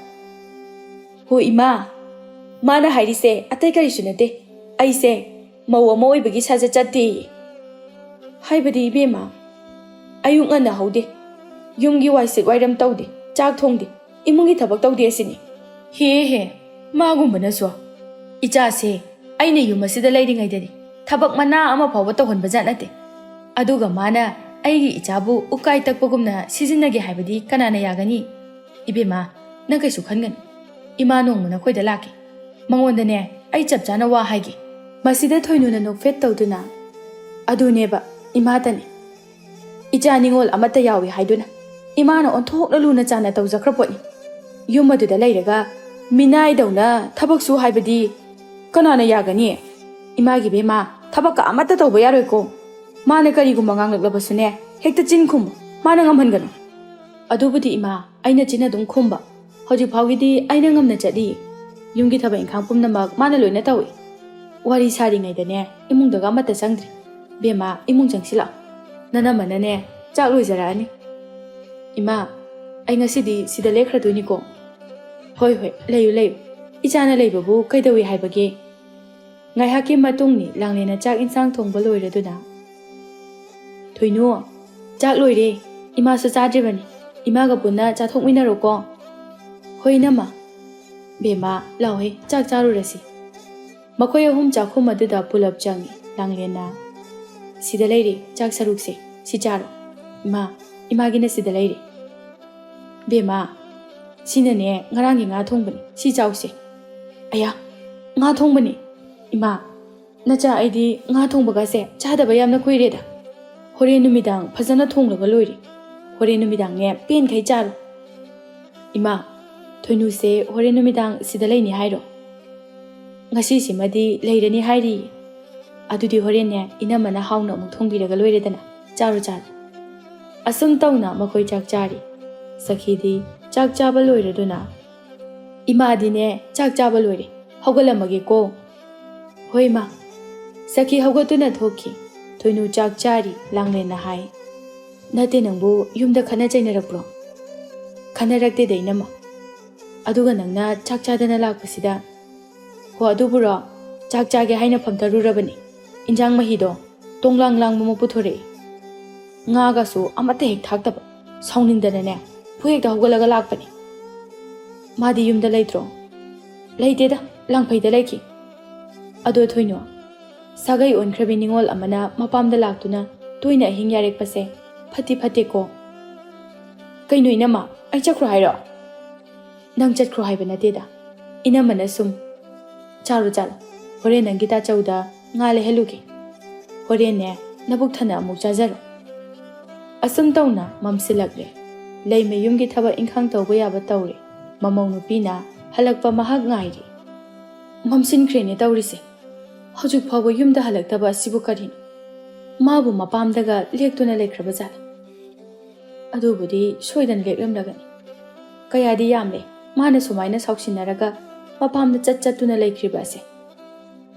ꯍꯣ ꯏꯃꯥ ꯃꯥꯅ ꯍꯥꯏꯔꯤꯁꯦ ꯑꯇꯩ ꯀꯔꯤꯁꯨ ꯅꯠꯇꯦ ꯑꯩꯁꯦ ꯃꯧ ꯑꯃ ꯑꯣꯏꯕꯒꯤ ꯁꯥꯖꯠ ꯆꯠꯇꯦꯌꯦ ꯍꯥꯏꯕꯗꯤ ꯏꯕꯦꯝꯃ ꯑꯌꯨꯛ ꯉꯟꯅ ꯍꯧꯗꯦ ꯌꯨꯝꯒꯤ ꯋꯥꯏꯁꯤꯠ ꯋꯥꯏꯔꯝ ꯇꯧꯗꯦ ꯆꯥꯛ ꯊꯣꯡꯗꯦ ꯏꯃꯨꯡꯒꯤ ꯊꯕꯛ ꯇꯧꯗꯦ ꯑꯁꯤꯅꯤ ꯍꯦ ꯃꯥꯒꯨꯝꯕꯅꯁꯨ ꯏꯆꯥꯁꯦ ꯑꯩꯅ ꯌꯨꯝ ꯑꯁꯤꯗ ꯂꯩꯔꯤꯉꯩꯗꯗꯤ ꯊꯕꯛ ꯃꯅꯥ ꯑꯃ ꯐꯥꯎꯕ ꯇꯧꯍꯟꯕꯖꯥꯠ ꯅꯠꯇꯦ ꯑꯗꯨꯒ ꯃꯥꯅ ꯑꯩꯒꯤ ꯏꯆꯥꯕꯨ ꯎꯀꯥꯏ ꯇꯛꯄꯒꯨꯝꯅ ꯁꯤꯖꯤꯟꯅꯒꯦ ꯍꯥꯏꯕꯗꯤ ꯀꯅꯥꯅ ꯌꯥꯒꯅꯤ ꯏꯕꯦꯝꯃ ꯅꯪ ꯀꯩꯁꯨ ꯈꯟꯒꯅꯨ ꯏꯃꯥ ꯅꯣꯡꯃ ꯅꯈꯣꯏꯗ ꯂꯥꯛꯀꯦ ꯃꯉꯣꯟꯗꯅꯦ ꯑꯩ ꯆꯞ ꯆꯥꯅ ꯋꯥ ꯍꯥꯏꯒꯦ ꯃꯁꯤꯗ ꯊꯣꯏꯅꯨꯅ ꯅꯣꯛꯐꯦꯠ ꯇꯧꯗꯨꯅ ꯑꯗꯨꯅꯦꯕ ꯏꯃꯥꯇꯅꯦ ꯏꯆꯥ ꯅꯤꯉꯣꯜ ꯑꯃꯠꯇ ꯌꯥꯎꯏ ꯍꯥꯏꯗꯨꯅ ꯏꯃꯥꯅ ꯑꯣꯟꯊꯣꯛꯅ ꯂꯨꯅ ꯆꯥꯅ ꯇꯧꯖꯈ꯭ꯔ ꯄꯣꯠꯅꯤ ꯌꯨꯝ ꯑꯗꯨꯗ ꯂꯩꯔꯒ ꯃꯤꯅꯥꯏꯗꯧꯅ ꯊꯕꯛ ꯁꯨ ꯍꯥꯏꯕꯗꯤ ꯀꯅꯥꯅ ꯌꯥꯒꯅꯤ ꯏꯃꯥꯒꯤ ꯕꯦꯝꯃ ꯊꯕꯛꯀ ꯑꯃꯠꯇ ꯇꯧꯕ ꯌꯥꯔꯣꯏꯀꯣ ꯃꯥꯅ ꯀꯔꯤꯒꯨꯝꯕ ꯉꯥꯡꯂꯛꯂꯕꯁꯨꯅꯦ ꯍꯦꯛꯇ ꯆꯤꯟ ꯈꯨꯝꯃꯨ ꯃꯥꯅ ꯉꯝꯍꯟꯒꯅꯨ ꯑꯗꯨꯕꯨꯗꯤ ꯏꯃꯥ ꯑꯩꯅ ꯆꯤꯟ ꯑꯗꯨꯝ ꯈꯨꯝꯕ ꯍꯧꯖꯤꯛ ꯐꯥꯎꯒꯤꯗꯤ ꯑꯩꯅ ꯉꯝꯅ ꯆꯠꯂꯤ ꯌꯨꯝꯒꯤ ꯊꯕꯛ ꯏꯪꯈꯥꯡ ꯄꯨꯝꯅꯃꯛ ꯃꯥꯅ ꯂꯣꯏꯅ ꯇꯧꯏ ꯋꯥꯔꯤ ꯁꯥꯔꯤꯉꯩꯗꯅꯦ ꯏꯃꯨꯡꯗꯒ ꯑꯃꯠꯇ ꯆꯪꯗ꯭ꯔꯤ ꯕꯦꯝꯃ ꯏꯃꯨꯡ ꯆꯪꯁꯤꯜꯂꯛꯑꯣ ꯅꯅꯝꯃꯅꯅꯦ ꯆꯥꯛ ꯂꯣꯏꯖꯔꯛꯑꯅꯤ ꯏꯃꯥ ꯑꯩ ꯉꯁꯤꯗꯤ ꯁꯤꯗ ꯂꯦꯛꯈ꯭ꯔꯗꯣꯏꯅꯤꯀꯣ ꯍꯣꯏ ꯂꯩꯌꯨ ꯏꯆꯥꯅ ꯂꯩꯕꯕꯨ ꯀꯩꯗꯧꯏ ꯍꯥꯏꯕꯒꯦ ꯉꯥꯏꯍꯥꯛꯀꯤ ꯃꯇꯨꯡꯅꯤ ꯂꯥꯡꯂꯦꯟꯅ ꯆꯥꯛ ꯏꯟꯁꯥꯡ ꯊꯣꯡꯕ ꯂꯣꯏꯔꯗꯨꯅ ꯊꯣꯏꯅꯨ ꯆꯥꯛ ꯂꯣꯏꯔꯦ ꯏꯃꯥꯁꯨ ꯆꯥꯗ꯭ꯔꯤꯕꯅꯤ ꯏꯃꯥꯒ ꯄꯨꯟꯅ ꯆꯥꯊꯣꯛꯃꯤꯟꯅꯔꯣꯀꯣ ꯍꯣꯏ ꯏꯅꯝꯃ ꯕꯦꯝꯃ ꯂꯥꯎꯍꯦ ꯆꯥꯛ ꯆꯥꯔꯨꯔꯁꯤ ꯃꯈꯣꯏ ꯑꯍꯨꯝ ꯆꯥꯛꯈꯨꯝ ꯑꯗꯨꯗ ꯄꯨꯂꯞ ꯆꯪꯉꯤ ꯂꯥꯡꯂꯦꯟꯅ ꯁꯤꯗ ꯂꯩꯔꯦ ꯆꯥꯛ ꯁꯔꯨꯛꯁꯦ ꯁꯤ ꯆꯥꯔꯣ ꯏꯃꯥꯒꯤꯅ ꯁꯤꯗ ꯂꯩꯔꯦ ꯕꯦꯝꯃ ꯁꯤꯅꯅꯦ ꯉꯔꯥꯡꯒꯤ ꯉꯥ ꯊꯣꯡꯕꯅꯤ ꯁꯤ ꯆꯥꯎꯁꯦ ꯑꯌꯥ ꯉꯥ ꯊꯣꯡꯕꯅꯤ ꯏꯃꯥ ꯅꯆꯥ ꯑꯩꯗꯤ ꯉꯥ ꯊꯣꯡꯕꯒꯁꯦ ꯆꯥꯗꯕ ꯌꯥꯝꯅ ꯀꯨꯏꯔꯦꯗ ꯍꯣꯔꯦꯟ ꯅꯨꯃꯤꯗꯥꯡ ꯐꯖꯅ ꯊꯣꯡꯂꯒ ꯂꯣꯏꯔꯦ ꯍꯣꯔꯦꯟ ꯅꯨꯃꯤꯗꯥꯡꯅꯦ ꯄꯦꯟꯈꯩ ꯆꯥꯔꯣ ꯏꯃꯥ ꯊꯣꯏꯅꯨꯁꯦ ꯍꯣꯔꯦꯟ ꯅꯨꯃꯤꯗꯥꯡ ꯁꯤꯗ ꯂꯩꯅꯤ ꯍꯥꯏꯔꯣ ꯉꯁꯤꯁꯤꯃꯗꯤ ꯂꯩꯔꯅꯤ ꯍꯥꯏꯔꯤꯌꯦ ꯑꯗꯨꯗꯤ ꯍꯣꯔꯦꯟꯅꯦ ꯏꯅꯝꯃꯅ ꯍꯥꯎꯅ ꯑꯃꯨꯛ ꯊꯣꯡꯕꯤꯔꯒ ꯂꯣꯏꯔꯦꯗꯅ ꯆꯥꯔꯣ ꯑꯁꯨꯝ ꯇꯧꯅ ꯃꯈꯣꯏ ꯆꯥꯛ ꯆꯥꯔꯤ ꯁꯈꯤꯗꯤ ꯆꯥꯛ ꯆꯥꯕ ꯂꯣꯏꯔꯗꯨꯅ ꯏꯃꯥꯗꯤꯅꯦ ꯆꯥꯛ ꯆꯥꯕ ꯂꯣꯏꯔꯦ ꯍꯧꯒꯠꯂꯝꯃꯒꯦꯀꯣ ꯍꯣꯏ ꯏꯃꯥ ꯁꯈꯤ ꯍꯧꯒꯠꯇꯨꯅ ꯊꯣꯛꯈꯤ ꯊꯣꯏꯅꯨ ꯆꯥꯛ ꯆꯥꯔꯤ ꯂꯥꯡꯂꯦꯟꯅ ꯍꯥꯏ ꯅꯠꯇꯦ ꯅꯪꯕꯨ ꯌꯨꯝꯗ ꯈꯠꯅ ꯆꯩꯅꯔꯛꯄ꯭ꯔꯣ ꯈꯟꯅꯔꯛꯇꯦꯗ ꯏꯅꯝꯃ ꯑꯗꯨꯒ ꯅꯪꯅ ꯆꯥꯛ ꯆꯥꯗꯅ ꯂꯥꯛꯄꯁꯤꯗ ꯍꯣ ꯑꯗꯨꯕꯨꯔꯣ ꯆꯥꯛ ꯆꯥꯒꯦ ꯍꯥꯏꯅ ꯐꯝꯊꯔꯨꯔꯕꯅꯤ ꯏꯟꯖꯥꯡ ꯃꯍꯤꯗꯣ ꯇꯣꯡꯂꯥꯡ ꯂꯥꯡꯕ ꯄꯨꯊꯣꯔꯛꯏ ꯉꯥꯒꯁꯨ ꯑꯃꯠꯇ ꯍꯦꯛ ꯊꯥꯛꯇꯕ ꯁꯥꯎꯅꯤꯡꯗꯅꯅꯦ ꯍꯦꯛꯇ ꯍꯧꯒꯠꯂꯒ ꯂꯥꯛꯄꯅꯤ ꯃꯥꯗꯤ ꯌꯨꯝꯗ ꯂꯩꯇ꯭ꯔꯣ ꯂꯩꯇꯦꯗ ꯂꯥꯡꯐꯩꯗ ꯂꯩꯈꯤ ꯑꯗꯣ ꯊꯣꯏꯅꯣ ꯁꯥꯒꯩ ꯑꯣꯟꯈ꯭ꯔꯕꯤ ꯅꯤꯉꯣꯜ ꯑꯃꯅ ꯃꯄꯥꯝꯗ ꯂꯥꯛꯇꯨꯅ ꯇꯣꯏꯅ ꯑꯍꯤꯡ ꯌꯥꯔꯦꯛꯄꯁꯦ ꯐꯠꯇꯦꯀꯣ ꯀꯩꯅꯣ ꯏꯅꯝꯃ ꯑꯩ ꯆꯠꯈ꯭ꯔꯣ ꯍꯥꯏꯔꯣ ꯅꯪ ꯆꯠꯈ꯭ꯔꯣ ꯍꯥꯏꯕ ꯅꯠꯇꯦꯗ ꯏꯅꯝꯃꯅ ꯁꯨꯝ ꯆꯥꯔꯣ ꯍꯣꯔꯦꯟ ꯅꯪꯒꯤ ꯇꯥꯆꯧꯗ ꯉꯥ ꯂꯩꯍꯜꯂꯨꯒꯦ ꯍꯣꯔꯦꯟꯅꯦ ꯅꯕꯨꯛ ꯊꯟꯅ ꯑꯃꯨꯛ ꯆꯥꯖꯔꯣ ꯑꯁꯨꯝ ꯇꯧꯅ ꯃꯝꯁꯤꯜꯂꯛꯂꯦ ꯂꯩꯃ ꯌꯨꯝꯒꯤ ꯊꯕꯛ ꯏꯪꯈꯥꯡ ꯇꯧꯕ ꯌꯥꯕ ꯇꯧꯔꯦ ꯃꯃꯧ ꯅꯨꯄꯤꯅ ꯍꯜꯂꯛꯄ ꯃꯍꯥꯛ ꯉꯥꯏꯔꯤ ꯃꯝꯁꯤꯟꯈ꯭ꯔꯦꯅꯦ ꯇꯧꯔꯤꯁꯦ ꯍꯧꯖꯤꯛ ꯐꯥꯎꯕ ꯌꯨꯝꯗ ꯍꯜꯂꯛꯇꯕ ꯑꯁꯤꯕꯨ ꯀꯔꯤꯅꯣ ꯃꯥꯕꯨ ꯃꯄꯥꯝꯗꯒ ꯂꯦꯛꯇꯨꯅ ꯂꯩꯈ꯭ꯔꯕꯖꯥꯠꯂ ꯑꯗꯨꯕꯨꯗꯤ ꯁꯣꯏꯗꯅ ꯂꯦꯛꯂꯝꯂꯒꯅꯤ ꯀꯌꯥꯗꯤ ꯌꯥꯝꯂꯦ ꯃꯥꯅ ꯁꯨꯃꯥꯏꯅ ꯁꯥꯎꯁꯤꯟꯅꯔꯒ ꯃꯄꯥꯝꯗ ꯆꯠꯇꯨꯅ ꯂꯩꯈ꯭ꯔꯤꯕ ꯑꯁꯦ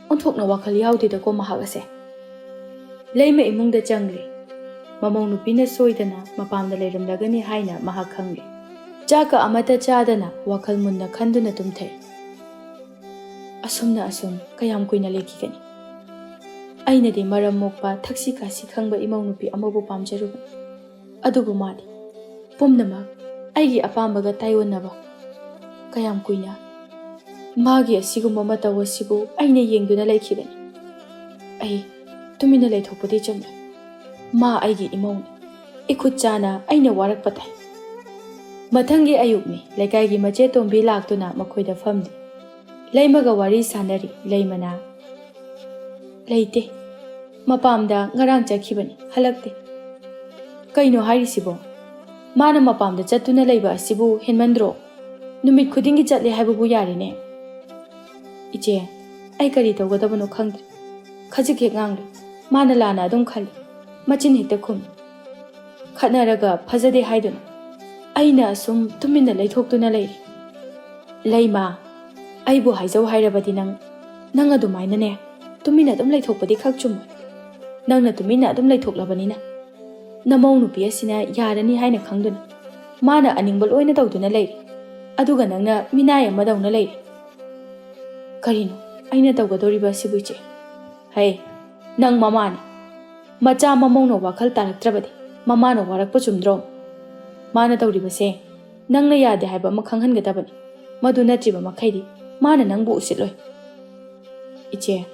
ꯑꯣꯟꯊꯣꯛꯅ ꯋꯥꯈꯜ ꯌꯥꯎꯗꯦꯗꯀꯣ ꯃꯍꯥꯛ ꯑꯁꯦ ꯂꯩꯃ ꯏꯃꯨꯡꯗ ꯆꯪꯂꯦ ꯃꯃꯧ ꯅꯨꯄꯤꯅ ꯁꯣꯏꯗꯅ ꯃꯄꯥꯝꯗ ꯂꯩꯔꯝꯂꯒꯅꯤ ꯍꯥꯏꯅ ꯃꯍꯥꯛ ꯈꯪꯂꯦ ꯆꯥꯛꯀ ꯑꯃꯠꯇ ꯆꯥꯗꯅ ꯋꯥꯈꯜ ꯃꯨꯟꯅ ꯈꯟꯗꯨꯅ ꯇꯨꯝꯊꯩ ꯑꯁꯨꯝꯅ ꯀꯌꯥꯝ ꯀꯨꯏꯅ ꯂꯩꯈꯤꯒꯅꯤ ꯑꯩꯅꯗꯤ ꯃꯔꯝ ꯃꯣꯛꯄ ꯊꯛꯁꯤ ꯈꯥꯁꯤ ꯈꯪꯕ ꯏꯃꯧ ꯅꯨꯄꯤ ꯑꯃꯕꯨ ꯄꯥꯝꯖꯔꯨꯕꯅꯤ ꯑꯗꯨꯕꯨ ꯃꯥꯗꯤ ꯄꯨꯝꯅꯃꯛ ꯑꯩꯒꯤ ꯑꯄꯥꯝꯕꯒ ꯇꯥꯏꯑꯣꯟꯅꯕ ꯀꯌꯥꯝ ꯀꯨꯏꯅ ꯃꯥꯒꯤ ꯑꯁꯤꯒꯨꯝꯕ ꯃꯇꯧ ꯑꯁꯤꯕꯨ ꯑꯩꯅ ꯌꯦꯡꯗꯨꯅ ꯂꯩꯈꯤꯒꯅꯤ ꯑꯩ ꯇꯨꯃꯤꯟꯅ ꯂꯩꯊꯣꯛꯄꯗꯤ ꯆꯨꯝꯂꯣꯏ ꯃꯥ ꯑꯩꯒꯤ ꯏꯃꯧꯅꯤ इखुद चाना अइना वारक पताई मथंगी अयुकनी लेकाईगी मचे तोंबी लाक्तुना मखोइदा फमदी लेमगा वारी सानरी लेमना लेते मपामदा ngarang चखिबनी हलक्ते कइनो हारिसिबो माना मपामदा चतुना लेबा असिबु हेनमंद्रो नुमित खुदिंगी चतले हाइबबु यारिने इचे आई करी तौगदबनो खंगद्रे खजिक हेक ngangle माना लाना अदुम खाली मचिन हेक्ता खुम खनरगा फजदे हाइदुना ꯑꯩꯅ ꯑꯁꯨꯝ ꯇꯨꯃꯤꯟꯅ ꯂꯩꯊꯣꯛꯇꯨꯅ ꯂꯩꯔꯤ꯫ ꯂꯩꯃꯥ, ꯑꯩꯕꯨ ꯍꯥꯏꯖꯧ ꯍꯥꯏꯔꯕꯗꯤ ꯅꯪ ꯑꯗꯨꯃꯥꯏꯅꯅꯦ ꯇꯨꯃꯤꯟꯅ ꯑꯗꯨꯝ ꯂꯩꯊꯣꯛꯄꯗꯤ ꯈꯛ ꯆꯨꯝꯃꯣꯏ꯫ ꯅꯪꯅ ꯇꯨꯃꯤꯟꯅ ꯑꯗꯨꯝ ꯂꯩꯊꯣꯛꯂꯕꯅꯤꯅ ꯅꯃꯧ ꯅꯨꯄꯤ ꯑꯁꯤꯅ ꯌꯥꯔꯅꯤ ꯍꯥꯏꯅ ꯈꯪꯗꯨꯅ ꯃꯥꯅ ꯑꯅꯤꯡꯕ ꯂꯣꯏꯅ ꯇꯧꯗꯨꯅ ꯂꯩꯔꯤ, ꯑꯗꯨꯒ ꯅꯪꯅ ꯃꯤꯅꯥꯏ ꯑꯃꯗꯧꯅ ꯂꯩꯔꯤ꯫ ꯀꯔꯤꯅꯣ ꯑꯩꯅ ꯇꯧꯒꯗꯧꯔꯤꯕ ꯑꯁꯤꯕꯨ ꯏꯆꯦ? ꯍꯩ, ꯅꯪ ꯃꯃꯥꯅꯤ, ꯃꯆꯥ ꯃꯃꯧꯅ ꯋꯥꯈꯜ ꯇꯥꯔꯛꯇ꯭ꯔꯕꯗꯤ ꯃꯃꯥꯅ ꯋꯥꯔꯛꯄ ꯆꯨꯝꯗ꯭ꯔꯣ? ꯃꯥꯅ ꯇꯧꯔꯤꯕꯁꯦ ꯅꯪꯅ ꯌꯥꯗꯦ ꯍꯥꯏꯕ ꯑꯃ ꯈꯪꯍꯟꯒꯗꯕꯅꯤ, ꯃꯗꯨ ꯅꯠꯇ꯭ꯔꯤꯕ ꯃꯈꯩꯗꯤ ꯃꯥꯅ ꯅꯪꯕꯨ ꯎꯁꯤꯠꯂꯣꯏ꯫ ꯏꯆꯦ,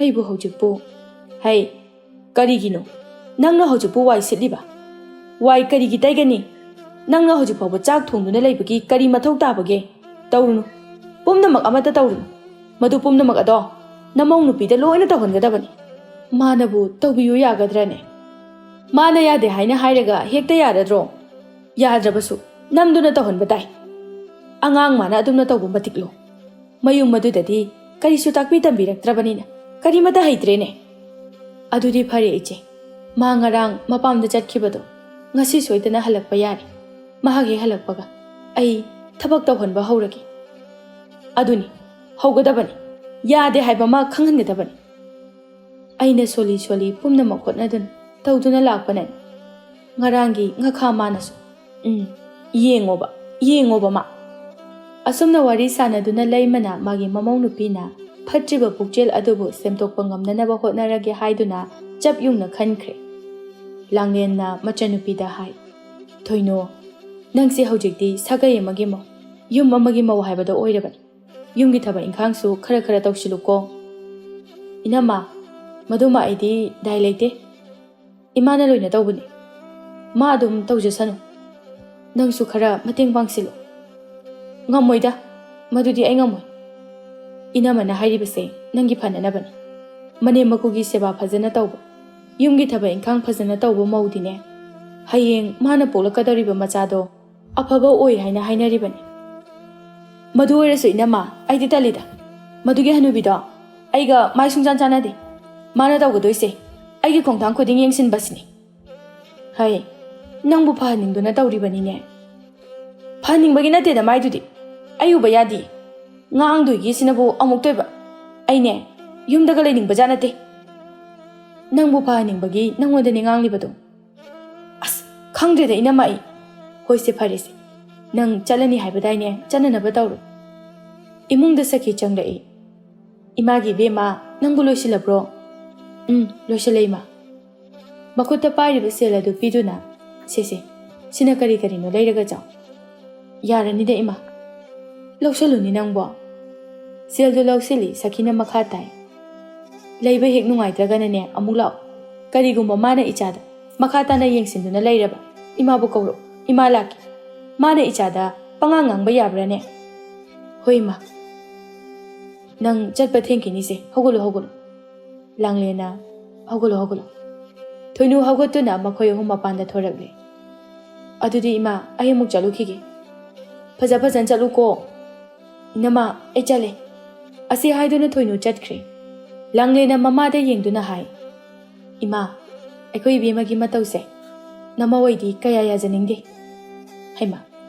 ꯑꯩꯕꯨ ꯍꯧꯖꯤꯛꯄꯨ… ꯍꯩ, ꯀꯔꯤꯒꯤꯅꯣ ꯅꯪꯅ ꯍꯧꯖꯤꯛꯄꯨ ꯋꯥꯏ ꯁꯤꯠꯂꯤꯕ? ꯋꯥꯏ ꯀꯔꯤꯒꯤ ꯇꯩꯒꯅꯤ? ꯅꯪꯅ ꯍꯧꯖꯤꯛ ꯐꯥꯎꯕ ꯆꯥꯛ ꯊꯣꯡꯗꯨꯅ ꯂꯩꯕꯒꯤ ꯀꯔꯤ ꯃꯊꯧ ꯇꯥꯕꯒꯦ? ꯇꯧꯔꯨꯅꯨ, ꯄꯨꯝꯅꯃꯛ ꯑꯃꯠꯇ ꯇꯧꯔꯨꯅꯨ, ꯃꯗꯨ ꯄꯨꯝꯅꯃꯛ ꯑꯗꯣ ꯅꯃꯧ ꯅꯨꯄꯤꯗ ꯂꯣꯏꯅ ꯇꯧꯍꯟꯒꯗꯕꯅꯤ꯫ ꯃꯥꯅꯕꯨ ꯇꯧꯕꯤꯌꯨ ꯌꯥꯒꯗ꯭ꯔꯅꯦ? ꯃꯥꯅ ꯌꯥꯗꯦ ꯍꯥꯏꯅ ꯍꯥꯏꯔꯒ ꯍꯦꯛꯇ ꯌꯥꯔꯗ꯭ꯔꯣ? ꯌꯥꯗ꯭ꯔꯕꯁꯨ ꯅꯝꯗꯨꯅ ꯇꯧꯍꯟꯕ ꯇꯥꯏ꯫ ꯑꯉꯥꯡ ꯃꯥꯅ ꯑꯗꯨꯝꯅ ꯇꯧꯕ ꯃꯇꯤꯛꯂꯣ? ꯃꯌꯨꯝ ꯃꯗꯨꯗꯗꯤ ꯀꯔꯤꯁꯨ ꯇꯥꯛꯄꯤ ꯇꯝꯕꯤꯔꯛꯇ꯭ꯔꯕꯅꯤꯅ ꯀꯔꯤꯃꯠꯇ ꯍꯩꯇ꯭ꯔꯦꯅꯦ꯫ ꯑꯗꯨꯗꯤ ꯐꯔꯦ ꯏꯆꯦ, ꯃꯥ ꯉꯔꯥꯡ ꯃꯄꯥꯝꯗ ꯆꯠꯈꯤꯕꯗꯣ ꯉꯁꯤ ꯁꯣꯏꯗꯅ ꯍꯜꯂꯛꯄ ꯌꯥꯔꯦ꯫ ꯃꯍꯥꯛ ꯍꯦꯛ ꯍꯜꯂꯛꯄꯒ ꯑꯩ ꯊꯕꯛ ꯇꯧꯍꯟꯕ ꯍꯧꯔꯒꯦ꯫ ꯑꯗꯨꯅꯤ, ꯍꯧꯒꯗꯕꯅꯤ, ꯌꯥꯗꯦ ꯍꯥꯏꯕ ꯑꯃ ꯈꯪꯍꯟꯒꯗꯕꯅꯤ꯫ ꯑꯩꯅ ꯁꯣꯜꯂꯤ ꯁꯣꯜꯂꯤ ꯄꯨꯝꯅꯃꯛ ꯍꯣꯠꯅꯗꯨꯅ ꯇꯧꯗꯨꯅ ꯂꯥꯛꯄꯅꯅꯤ꯫ ꯉꯔꯥꯡꯒꯤ ꯉꯈꯥ ꯃꯥꯅꯁꯨ ꯌꯦꯡꯉꯣꯕ ꯃꯥ꯫ ꯑꯁꯨꯝꯅ ꯋꯥꯔꯤ ꯁꯥꯟꯅꯗꯨꯅ ꯂꯩꯃꯅ ꯃꯥꯒꯤ ꯃꯃꯧ ꯅꯨꯄꯤꯅ ꯐꯠꯇ꯭ꯔꯤꯕ ꯄꯨꯛꯆꯦꯜ ꯑꯗꯨꯕꯨ ꯁꯦꯝꯗꯣꯛꯄ ꯉꯝꯅꯅꯕ ꯍꯣꯠꯅꯔꯒꯦ ꯍꯥꯏꯗꯨꯅ ꯆꯞ ꯌꯨꯡꯅ ꯈꯟꯈ꯭ꯔꯦ꯫ ꯂꯥꯡꯂꯦꯟꯅ ꯃꯆꯟꯅꯨꯄꯤꯗ ꯍꯥꯏ, ꯊꯣꯏꯅꯣ, ꯅꯪꯁꯦ ꯍꯧꯖꯤꯛꯇꯤ ꯁꯥꯒꯩ ꯑꯃꯒꯤ ꯃꯧ, ꯌꯨꯝ ꯑꯃꯒꯤ ꯃꯧ ꯍꯥꯏꯕꯗꯣ ꯑꯣꯏꯔꯕꯅꯤ꯫ ꯌꯨꯝꯒꯤ ꯊꯕꯛ ꯏꯪꯈꯥꯡꯁꯨ ꯈꯔ ꯈꯔ ꯇꯧꯁꯤꯜꯂꯨꯀꯣ꯫ ꯏꯅꯝꯃ, ꯃꯗꯨꯃ ꯑꯩꯗꯤ ꯗꯥꯏ ꯂꯩꯇꯦ, ꯏꯃꯥꯅ ꯂꯣꯏꯅ ꯇꯧꯕꯅꯤ, ꯃꯥ ꯑꯗꯨꯝ ꯇꯧꯖꯁꯅꯨ, ꯅꯪꯁꯨ ꯈꯔ ꯃꯇꯦꯡ ꯄꯥꯡꯁꯤꯜꯂꯨ꯫ ꯉꯝꯃꯣꯏꯗ, ꯃꯗꯨꯗꯤ ꯑꯩ ꯉꯝꯃꯣꯏ꯫ ꯏꯅꯝꯃꯅ ꯍꯥꯏꯔꯤꯕꯁꯦ ꯅꯪꯒꯤ ꯐꯅꯅꯕꯅꯤ꯫ ꯃꯅꯦꯝ ꯃꯀꯨꯒꯤ ꯁꯦꯕꯥ ꯐꯖꯅ ꯇꯧꯕ, ꯌꯨꯝꯒꯤ ꯊꯕꯛ ꯏꯪꯈꯥꯡ ꯐꯖꯅ ꯇꯧꯕ ꯃꯧꯗꯤꯅꯦ ꯍꯌꯦꯡ ꯃꯥꯅ ꯄꯣꯛꯂꯛꯀꯗꯧꯔꯤꯕ ꯃꯆꯥꯗꯣ ꯑꯐꯕ ꯑꯣꯏ ꯍꯥꯏꯅ ꯍꯥꯏꯅꯔꯤꯕꯅꯤ꯫ ꯃꯗꯨ ꯑꯣꯏꯔꯁꯨ ꯏꯅꯝꯃ, ꯑꯩꯗꯤ ꯇꯜꯂꯤꯗ, ꯃꯗꯨꯒꯤ ꯍꯅꯨꯕꯤꯗꯣ ꯑꯩꯒ ꯃꯥꯏ ꯁꯨꯡꯆꯥꯟ ꯆꯥꯟꯅꯗꯦ꯫ ꯃꯥꯅ ꯇꯧꯒꯗꯣꯏꯁꯦ ꯑꯩꯒꯤ ꯈꯣꯡꯊꯥꯡ ꯈꯨꯗꯤꯡ ꯌꯦꯡꯁꯤꯟꯕꯁꯤꯅꯤ꯫ ꯍꯩ, ꯅꯪꯕꯨ ꯐꯍꯟꯅꯤꯡꯗꯨꯅ ꯇꯧꯔꯤꯕꯅꯤꯅꯦ꯫ ꯐꯍꯟꯅꯤꯡꯕꯒꯤ ꯅꯠꯇꯦꯗ ꯃꯥꯏꯗꯨꯗꯤ, ꯑꯩ ꯎꯕ ꯌꯥꯗꯦ꯫ ꯉꯥꯡꯗꯣꯏꯒꯤꯁꯤꯅꯕꯨ ꯑꯃꯨꯛ ꯇꯣꯏꯕ, ꯑꯩꯅꯦ ꯌꯨꯝꯗꯒ ꯂꯩꯅꯤꯡꯕꯖꯥꯠ ꯅꯠꯇꯦ꯫ ꯅꯪꯕꯨ ꯐꯍꯟꯅꯤꯡꯕꯒꯤ ꯅꯪꯉꯣꯟꯗꯅꯦ ꯉꯥꯡꯂꯤꯕꯗꯣ꯫ ꯑꯁ, ꯈꯪꯗ꯭ꯔꯦꯗ ꯏꯅꯝꯃ ꯑꯩ꯫ ꯍꯣꯏꯁꯦ ꯐꯔꯦꯁꯦ, ꯅꯪ ꯆꯠꯂꯅꯤ ꯍꯥꯏꯕꯗꯥꯏꯅꯦ, ꯆꯠꯅꯅꯕ ꯇꯧꯔꯣ꯫ ꯏꯃꯨꯡꯗ ꯁꯈꯤ ꯆꯪꯂꯛꯏ꯫ ꯏꯃꯥꯒꯤ ꯏꯕꯦꯝꯃ, ꯅꯪꯕꯨ ꯂꯣꯏꯁꯤꯜꯂꯕ꯭ꯔꯣ? ꯂꯣꯏꯁꯤꯜꯂꯦ ꯏꯃꯥ꯫ ꯃꯈꯨꯠꯇ ꯄꯥꯏꯔꯤꯕ ꯁꯦꯜ ꯑꯗꯨ ꯄꯤꯗꯨꯅ, ꯁꯦ, ꯁꯤꯅ ꯀꯔꯤ ꯀꯔꯤꯅꯣ ꯂꯩꯔꯒ ꯆꯥꯎ꯫ ꯌꯥꯔꯅꯤꯗ ꯏꯃꯥ꯫ ꯂꯧꯁꯜꯂꯨꯅꯤ ꯅꯪꯕꯣ꯫ ꯁꯦꯜꯗꯨ ꯂꯧꯁꯤꯜꯂꯤ ꯁꯈꯤꯅ ꯃꯈꯥ ꯇꯥꯏ, ꯂꯩꯕ ꯍꯦꯛ ꯅꯨꯡꯉꯥꯏꯇ꯭ꯔꯒꯅꯅꯦ ꯑꯃꯨꯛ ꯂꯥꯛꯑꯣ꯫ ꯀꯔꯤꯒꯨꯝꯕ ꯃꯥꯅ ꯏꯆꯥꯗ ꯃꯈꯥ ꯇꯥꯅ ꯌꯦꯡꯁꯤꯟꯗꯨꯅ ꯂꯩꯔꯕ ꯏꯃꯥꯕꯨ ꯀꯧꯔꯛꯎ, ꯏꯃꯥ ꯂꯥꯛꯀꯦ꯫ ꯃꯥꯅ ꯏꯆꯥꯗ ꯄꯉꯥꯡ ꯉꯥꯡꯕ ꯌꯥꯕ꯭ꯔꯥꯅꯦ? ꯍꯣꯏ ꯏꯃꯥ꯫ ꯅꯪ ꯆꯠꯄ ꯊꯦꯡꯈꯤꯅꯤꯁꯦ, ꯍꯧꯒꯠꯂꯣ꯫ ꯂꯥꯡꯂꯦꯟꯅ, ꯍꯧꯒꯠꯂꯣ꯫ ꯊꯣꯏꯅꯨ ꯍꯧꯒꯠꯇꯨꯅ ꯃꯈꯣꯏ ꯑꯍꯨꯝ ꯃꯄꯥꯟꯗ ꯊꯣꯔꯛꯂꯦ꯫ ꯑꯗꯨꯗꯤ ꯏꯃꯥ, ꯑꯩ ꯑꯃꯨꯛ ꯆꯠꯂꯨꯈꯤꯒꯦ꯫ ꯐꯖꯅ ꯆꯠꯂꯨꯀꯣ꯫ ꯏꯅꯝꯃ, ꯑꯩ ꯆꯠꯂꯦ꯫ ꯑꯁꯤ ꯍꯥꯏꯗꯨꯅ ꯊꯣꯏꯅꯨ ꯆꯠꯈ꯭ꯔꯦ꯫ ꯂꯥꯡꯂꯦꯟꯅ ꯃꯃꯥꯗ ꯌꯦꯡꯗꯨꯅ ꯍꯥꯏ, ꯏꯃꯥ, ꯑꯩꯈꯣꯏ ꯏꯕꯦꯝꯃꯒꯤ ꯃꯇꯧꯁꯦ ꯅꯃꯥꯋꯣꯏꯗꯤ ꯀꯌꯥ ꯌꯥꯖꯅꯤꯡꯗꯦ꯫ ꯍꯩꯃꯥ,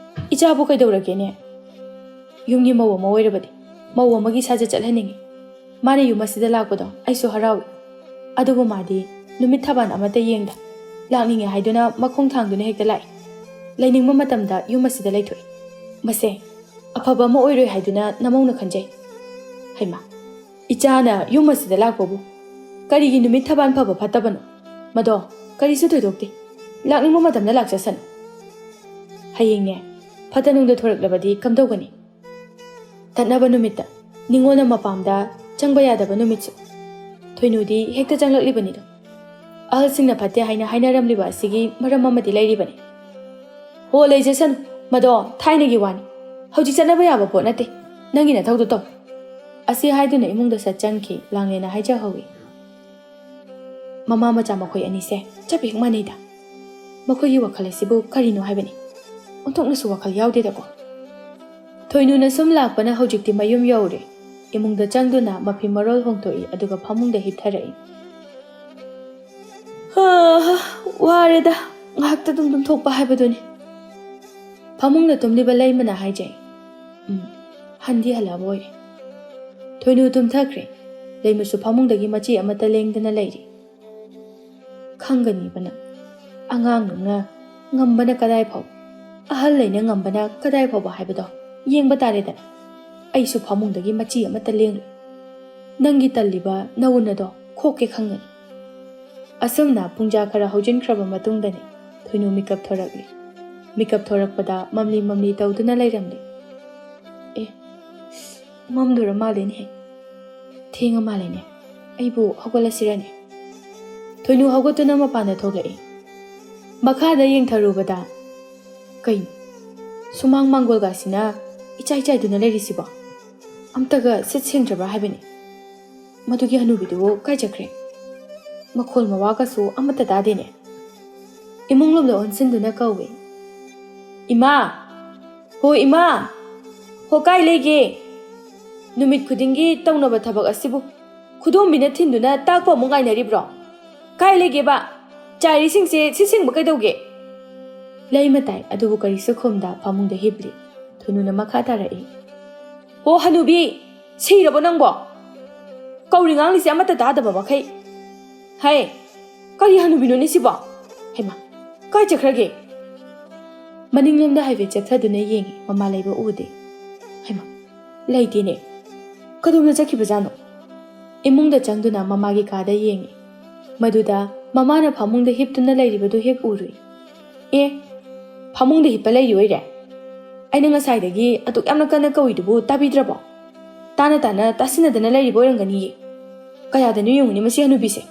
ꯏꯆꯥꯕꯨ ꯀꯩꯗꯧꯔꯒꯦꯅꯦ? ꯌꯨꯝꯒꯤ ꯃꯧ ꯑꯃ ꯑꯣꯏꯔꯕꯗꯤ ꯃꯧ ꯑꯃꯒꯤ ꯁꯥꯖꯠ ꯆꯠꯍꯟꯅꯤꯡꯉꯤ꯫ ꯃꯥꯅ ꯌꯨꯝ ꯑꯁꯤꯗ ꯂꯥꯛꯄꯗꯣ ꯑꯩꯁꯨ ꯍꯔꯥꯎꯏ꯫ ꯑꯗꯨꯕꯨ ꯃꯥꯗꯤ ꯅꯨꯃꯤꯠ ꯊꯕꯥꯟ ꯑꯃꯠꯇ ꯌꯦꯡꯗ ꯂꯥꯛꯅꯤꯡꯉꯦ ꯍꯥꯏꯗꯨꯅ ꯃꯈꯣꯡ ꯊꯥꯡꯗꯨꯅ ꯍꯦꯛꯇ ꯂꯥꯛꯏ꯫ ꯂꯩꯅꯤꯡꯕ ꯃꯇꯝꯗ ꯌꯨꯝ ꯑꯁꯤꯗ ꯂꯩꯊꯣꯛꯏ꯫ ꯃꯁꯦ ꯑꯐꯕ ꯑꯃ ꯑꯣꯏꯔꯣꯏ ꯍꯥꯏꯗꯨꯅ ꯅꯃꯧꯅ ꯈꯟꯖꯩ꯫ ꯍꯩꯃꯥ, ꯏꯆꯥꯅ ꯌꯨꯝ ꯑꯁꯤꯗ ꯂꯥꯛꯄꯕꯨ ꯀꯔꯤꯒꯤ ꯅꯨꯃꯤꯠ ꯊꯕꯥꯟ ꯐꯕ ꯐꯠꯇꯕꯅꯣ? ꯃꯗꯣ ꯀꯔꯤꯁꯨ ꯊꯣꯏꯗꯣꯛꯇꯦ, ꯂꯥꯛꯅꯤꯡꯕ ꯃꯇꯝꯗ ꯂꯥꯛꯆꯁꯅꯨ꯫ ꯍꯌꯦꯡꯅꯦ ꯐꯠꯇ ꯅꯨꯡꯗ ꯊꯣꯔꯛꯂꯕꯗꯤ ꯀꯝꯗꯧꯒꯅꯤ? ꯇꯠꯅꯕ ꯅꯨꯃꯤꯠꯇ ꯅꯤꯡꯉꯣꯜꯅ ꯃꯄꯥꯝꯗ ꯆꯪꯕ ꯌꯥꯗꯕ ꯅꯨꯃꯤꯠꯁꯨ ꯊꯣꯏꯅꯨꯗꯤ ꯍꯦꯛꯇ ꯆꯪꯂꯛꯂꯤꯕꯅꯤꯗꯣ꯫ ꯑꯍꯜꯁꯤꯡꯅ ꯐꯠꯇꯦ ꯍꯥꯏꯅ ꯍꯥꯏꯅꯔꯝꯂꯤꯕ ꯑꯁꯤꯒꯤ ꯃꯔꯝ ꯑꯃꯗꯤ ꯂꯩꯔꯤꯕꯅꯤ꯫ ꯍꯣ, ꯂꯩꯖꯁꯅꯨ, ꯃꯗꯣ ꯊꯥꯏꯅꯒꯤ ꯋꯥꯅꯤ, ꯍꯧꯖꯤꯛ ꯆꯠꯅꯕ ꯌꯥꯕ ꯄꯣꯠ ꯅꯠꯇꯦ꯫ ꯅꯪꯒꯤ ꯅꯊꯧꯗꯣ ꯇꯧ꯫ ꯑꯁꯤ ꯍꯥꯏꯗꯨꯅ ꯏꯃꯨꯡꯗ ꯁꯠ ꯆꯪꯈꯤ꯫ ꯂꯥꯡꯂꯦꯟꯅ ꯍꯥꯏꯖꯍꯧꯏ, ꯃꯃꯥ ꯃꯆꯥ ꯃꯈꯣꯏ ꯑꯅꯤꯁꯦ ꯆꯞ ꯍꯦꯛ ꯃꯥꯟꯅꯩꯗ꯫ ꯃꯈꯣꯏꯒꯤ ꯋꯥꯈꯜ ꯑꯁꯤꯕꯨ ꯀꯔꯤꯅꯣ ꯍꯥꯏꯕꯅꯤ, ꯑꯣꯟꯊꯣꯛꯅꯁꯨ ꯋꯥꯈꯜ ꯌꯥꯎꯗꯦꯗꯀꯣ꯫ ꯊꯣꯏꯅꯨꯅ ꯁꯨꯝ ꯂꯥꯛꯄꯅ ꯍꯧꯖꯤꯛꯇꯤ ꯃꯌꯨꯝ ꯌꯧꯔꯦ꯫ ꯏꯃꯨꯡꯗ ꯆꯪꯗꯨꯅ ꯃꯐꯤ ꯃꯔꯣꯜ ꯍꯣꯡꯗꯣꯛꯏ, ꯑꯗꯨꯒ ꯐꯃꯨꯡꯗ ꯍꯤꯞꯊꯔꯛꯏ꯫ ꯋꯥꯔꯦꯗ, ꯉꯥꯏꯍꯥꯛꯇ ꯑꯗꯨꯝ ꯇꯨꯝꯊꯣꯛꯄ ꯍꯥꯏꯕꯗꯨꯅꯤ꯫ ꯐꯃꯨꯡꯗ ꯇꯨꯝꯂꯤꯕ ꯂꯩꯃꯅ ꯍꯥꯏꯖꯩ ꯍꯟꯗꯤ ꯍꯜꯂꯛꯑꯕ ꯑꯣꯏꯔꯦ ꯊꯣꯏꯅꯨ ꯇꯨꯝꯊꯈ꯭ꯔꯦ ꯂꯩꯃꯁꯨ ꯐꯃꯨꯡꯗꯒꯤ ꯃꯆꯤ ꯑꯃꯠꯇ ꯂꯦꯡꯗꯅ ꯂꯩꯔꯤ ꯈꯪꯒꯅꯤꯕ ꯅꯪ ꯑꯉꯥꯡ ꯅꯪꯅ ꯉꯝꯕꯅ ꯀꯗꯥꯏ ꯐꯥꯎ ꯑꯍꯜ ꯂꯩꯅ ꯉꯝꯕꯅ ꯀꯗꯥꯏ ꯐꯥꯎꯕ ꯍꯥꯏꯕꯗꯣ ꯌꯦꯡꯕ ꯇꯥꯔꯦꯗꯅ ꯑꯩꯁꯨ ꯐꯃꯨꯡꯗꯒꯤ ꯃꯆꯤ ꯑꯃꯠꯇ ꯂꯦꯡꯂꯨ ꯅꯪꯒꯤ ꯇꯜꯂꯤꯕ ꯅꯧꯟ ꯑꯗꯣ ꯈꯣꯛꯀꯦ ꯈꯪꯒꯅꯤ ꯑꯁꯨꯝꯅ ꯄꯨꯡꯖꯥ ꯈꯔ ꯍꯧꯖꯤꯟꯈ꯭ꯔꯕ ꯃꯇꯨꯡꯗꯅꯤ ꯊꯣꯏꯅꯨ ꯃꯤꯀꯞ ꯊꯣꯔꯛꯂꯤ ꯃꯤꯀꯞ ꯊꯣꯔꯛꯄꯗ ꯃꯝꯂꯤ ꯃꯝꯂꯤ ꯇꯧꯗꯨꯅ ꯂꯩꯔꯝꯂꯤ ꯃꯝꯗꯨꯔ ꯃꯥꯜꯂꯦꯅꯦ ꯊꯦꯡꯉ ꯃꯥꯜꯂꯦꯅꯦ ꯑꯩꯕꯨ ꯍꯧꯒꯠꯂꯁꯤꯔꯅꯦ ꯊꯣꯏꯅꯨ ꯍꯧꯒꯠꯇꯨꯅ ꯃꯄꯥꯟꯗ ꯊꯣꯛꯂꯛꯏ ꯃꯈꯥꯗ ꯌꯦꯡꯊꯔꯨꯕꯗ ꯀꯩꯅꯣ ꯁꯨꯃꯥꯡ ꯃꯥꯡꯒꯣꯜꯒꯁꯤꯅ ꯏꯆꯥꯏ ꯆꯥꯏꯗꯨꯅ ꯂꯩꯔꯤꯁꯤꯕꯣ ꯑꯝꯇꯒ ꯁꯤꯠ ꯁꯦꯡꯗ꯭ꯔꯕ ꯍꯥꯏꯕꯅꯤ ꯃꯗꯨꯒꯤ ꯍꯅꯨꯕꯤꯗꯨꯕꯨ ꯀꯥꯏ ꯆꯠꯈ꯭ꯔꯦ ꯃꯈꯣꯜ ꯃꯋꯥꯒꯁꯨ ꯑꯃꯠꯇ ꯇꯥꯗꯦꯅꯦ ꯏꯃꯨꯡꯂꯣꯝꯗ ꯑꯣꯟꯁꯤꯟꯗꯨꯅ ꯀꯧꯏ ꯏꯃꯥ ꯍꯣ ꯏꯃꯥ ꯍꯣ ꯀꯥꯏ ꯂꯩꯒꯦ ꯅꯨꯃꯤꯠ ꯈꯨꯗꯤꯡꯒꯤ ꯇꯧꯅꯕ ꯊꯕꯛ ꯑꯁꯤꯕꯨ ꯈꯨꯗꯣꯝꯕꯤꯅ ꯊꯤꯟꯗꯨꯅ ꯇꯥꯛꯄ ꯑꯃꯨꯛ ꯉꯥꯏꯅꯔꯤꯕ꯭ꯔꯣ ꯀꯥꯏ ꯂꯩꯒꯦꯕ ꯆꯥꯏꯔꯤꯁꯤꯡꯁꯦ ꯁꯤꯠꯁꯤꯡꯕ ꯀꯩꯗꯧꯒꯦ ꯂꯩ ꯃꯇꯥꯏ ꯑꯗꯨꯕꯨ ꯀꯔꯤꯁꯨ ꯈꯨꯝꯗ ꯐꯃꯨꯡꯗ ꯍꯤꯞꯂꯤ ꯊꯨꯅꯨꯅ ꯃꯈꯥ ꯇꯥꯔꯛꯏ ꯍꯣ ꯍꯅꯨꯕꯤ ꯁꯤꯔꯕꯣ ꯅꯪꯕꯣ ꯀꯧꯔꯤ ꯉꯥꯡꯂꯤꯁꯦ ꯑꯃꯠꯇ ꯇꯥꯗꯕ ꯃꯈꯩ ꯍꯩ ꯀꯔꯤ ꯍꯅꯨꯕꯤꯅꯣꯅꯦ ꯁꯤꯕꯣ ꯍꯩꯃꯥ ꯀꯥꯏ ꯆꯠꯈ꯭ꯔꯒꯦ ꯃꯅꯤꯡꯂꯣꯝꯗ ꯍꯥꯏꯐꯦꯠ ꯆꯠꯊꯗꯨꯅ ꯌꯦꯡꯉꯤ ꯃꯃꯥ ꯂꯩꯕ ꯎꯗꯦ ꯍꯩꯃꯥ ꯂꯩꯇꯦꯅꯦ ꯀꯗꯣꯝꯗ ꯆꯠꯈꯤꯕꯖꯥꯠꯅꯣ ꯏꯃꯨꯡꯗ ꯆꯪꯗꯨꯅ ꯃꯃꯥꯒꯤ ꯀꯥꯗ ꯌꯦꯡꯉꯤ ꯃꯗꯨꯗ ꯃꯃꯥꯅ ꯐꯃꯨꯡꯗ ꯍꯤꯞꯇꯨꯅ ꯂꯩꯔꯤꯕꯗꯨ ꯍꯦꯛ ꯎꯔꯨꯏ ꯐꯃꯨꯡꯗ ꯍꯤꯞꯄ ꯂꯩꯔꯤ ꯑꯣꯏꯔꯦ ꯑꯩꯅ ꯉꯁꯥꯏꯗꯒꯤ ꯑꯗꯨꯛ ꯌꯥꯝꯅ ꯀꯟꯅ ꯀꯧꯏꯗꯨꯕꯨ ꯇꯥꯕꯤꯗ꯭ꯔꯕꯣ ꯇꯥꯅ ꯇꯥꯁꯤꯟꯅꯗꯅ ꯂꯩꯔꯤꯕ ꯑꯣꯏꯔꯝꯒꯅꯤꯌꯦ ꯀꯌꯥꯗꯅꯣ ꯌꯦꯡꯉꯨꯅꯦ ꯃꯁꯤ ꯍꯅꯨꯕꯤꯁꯦ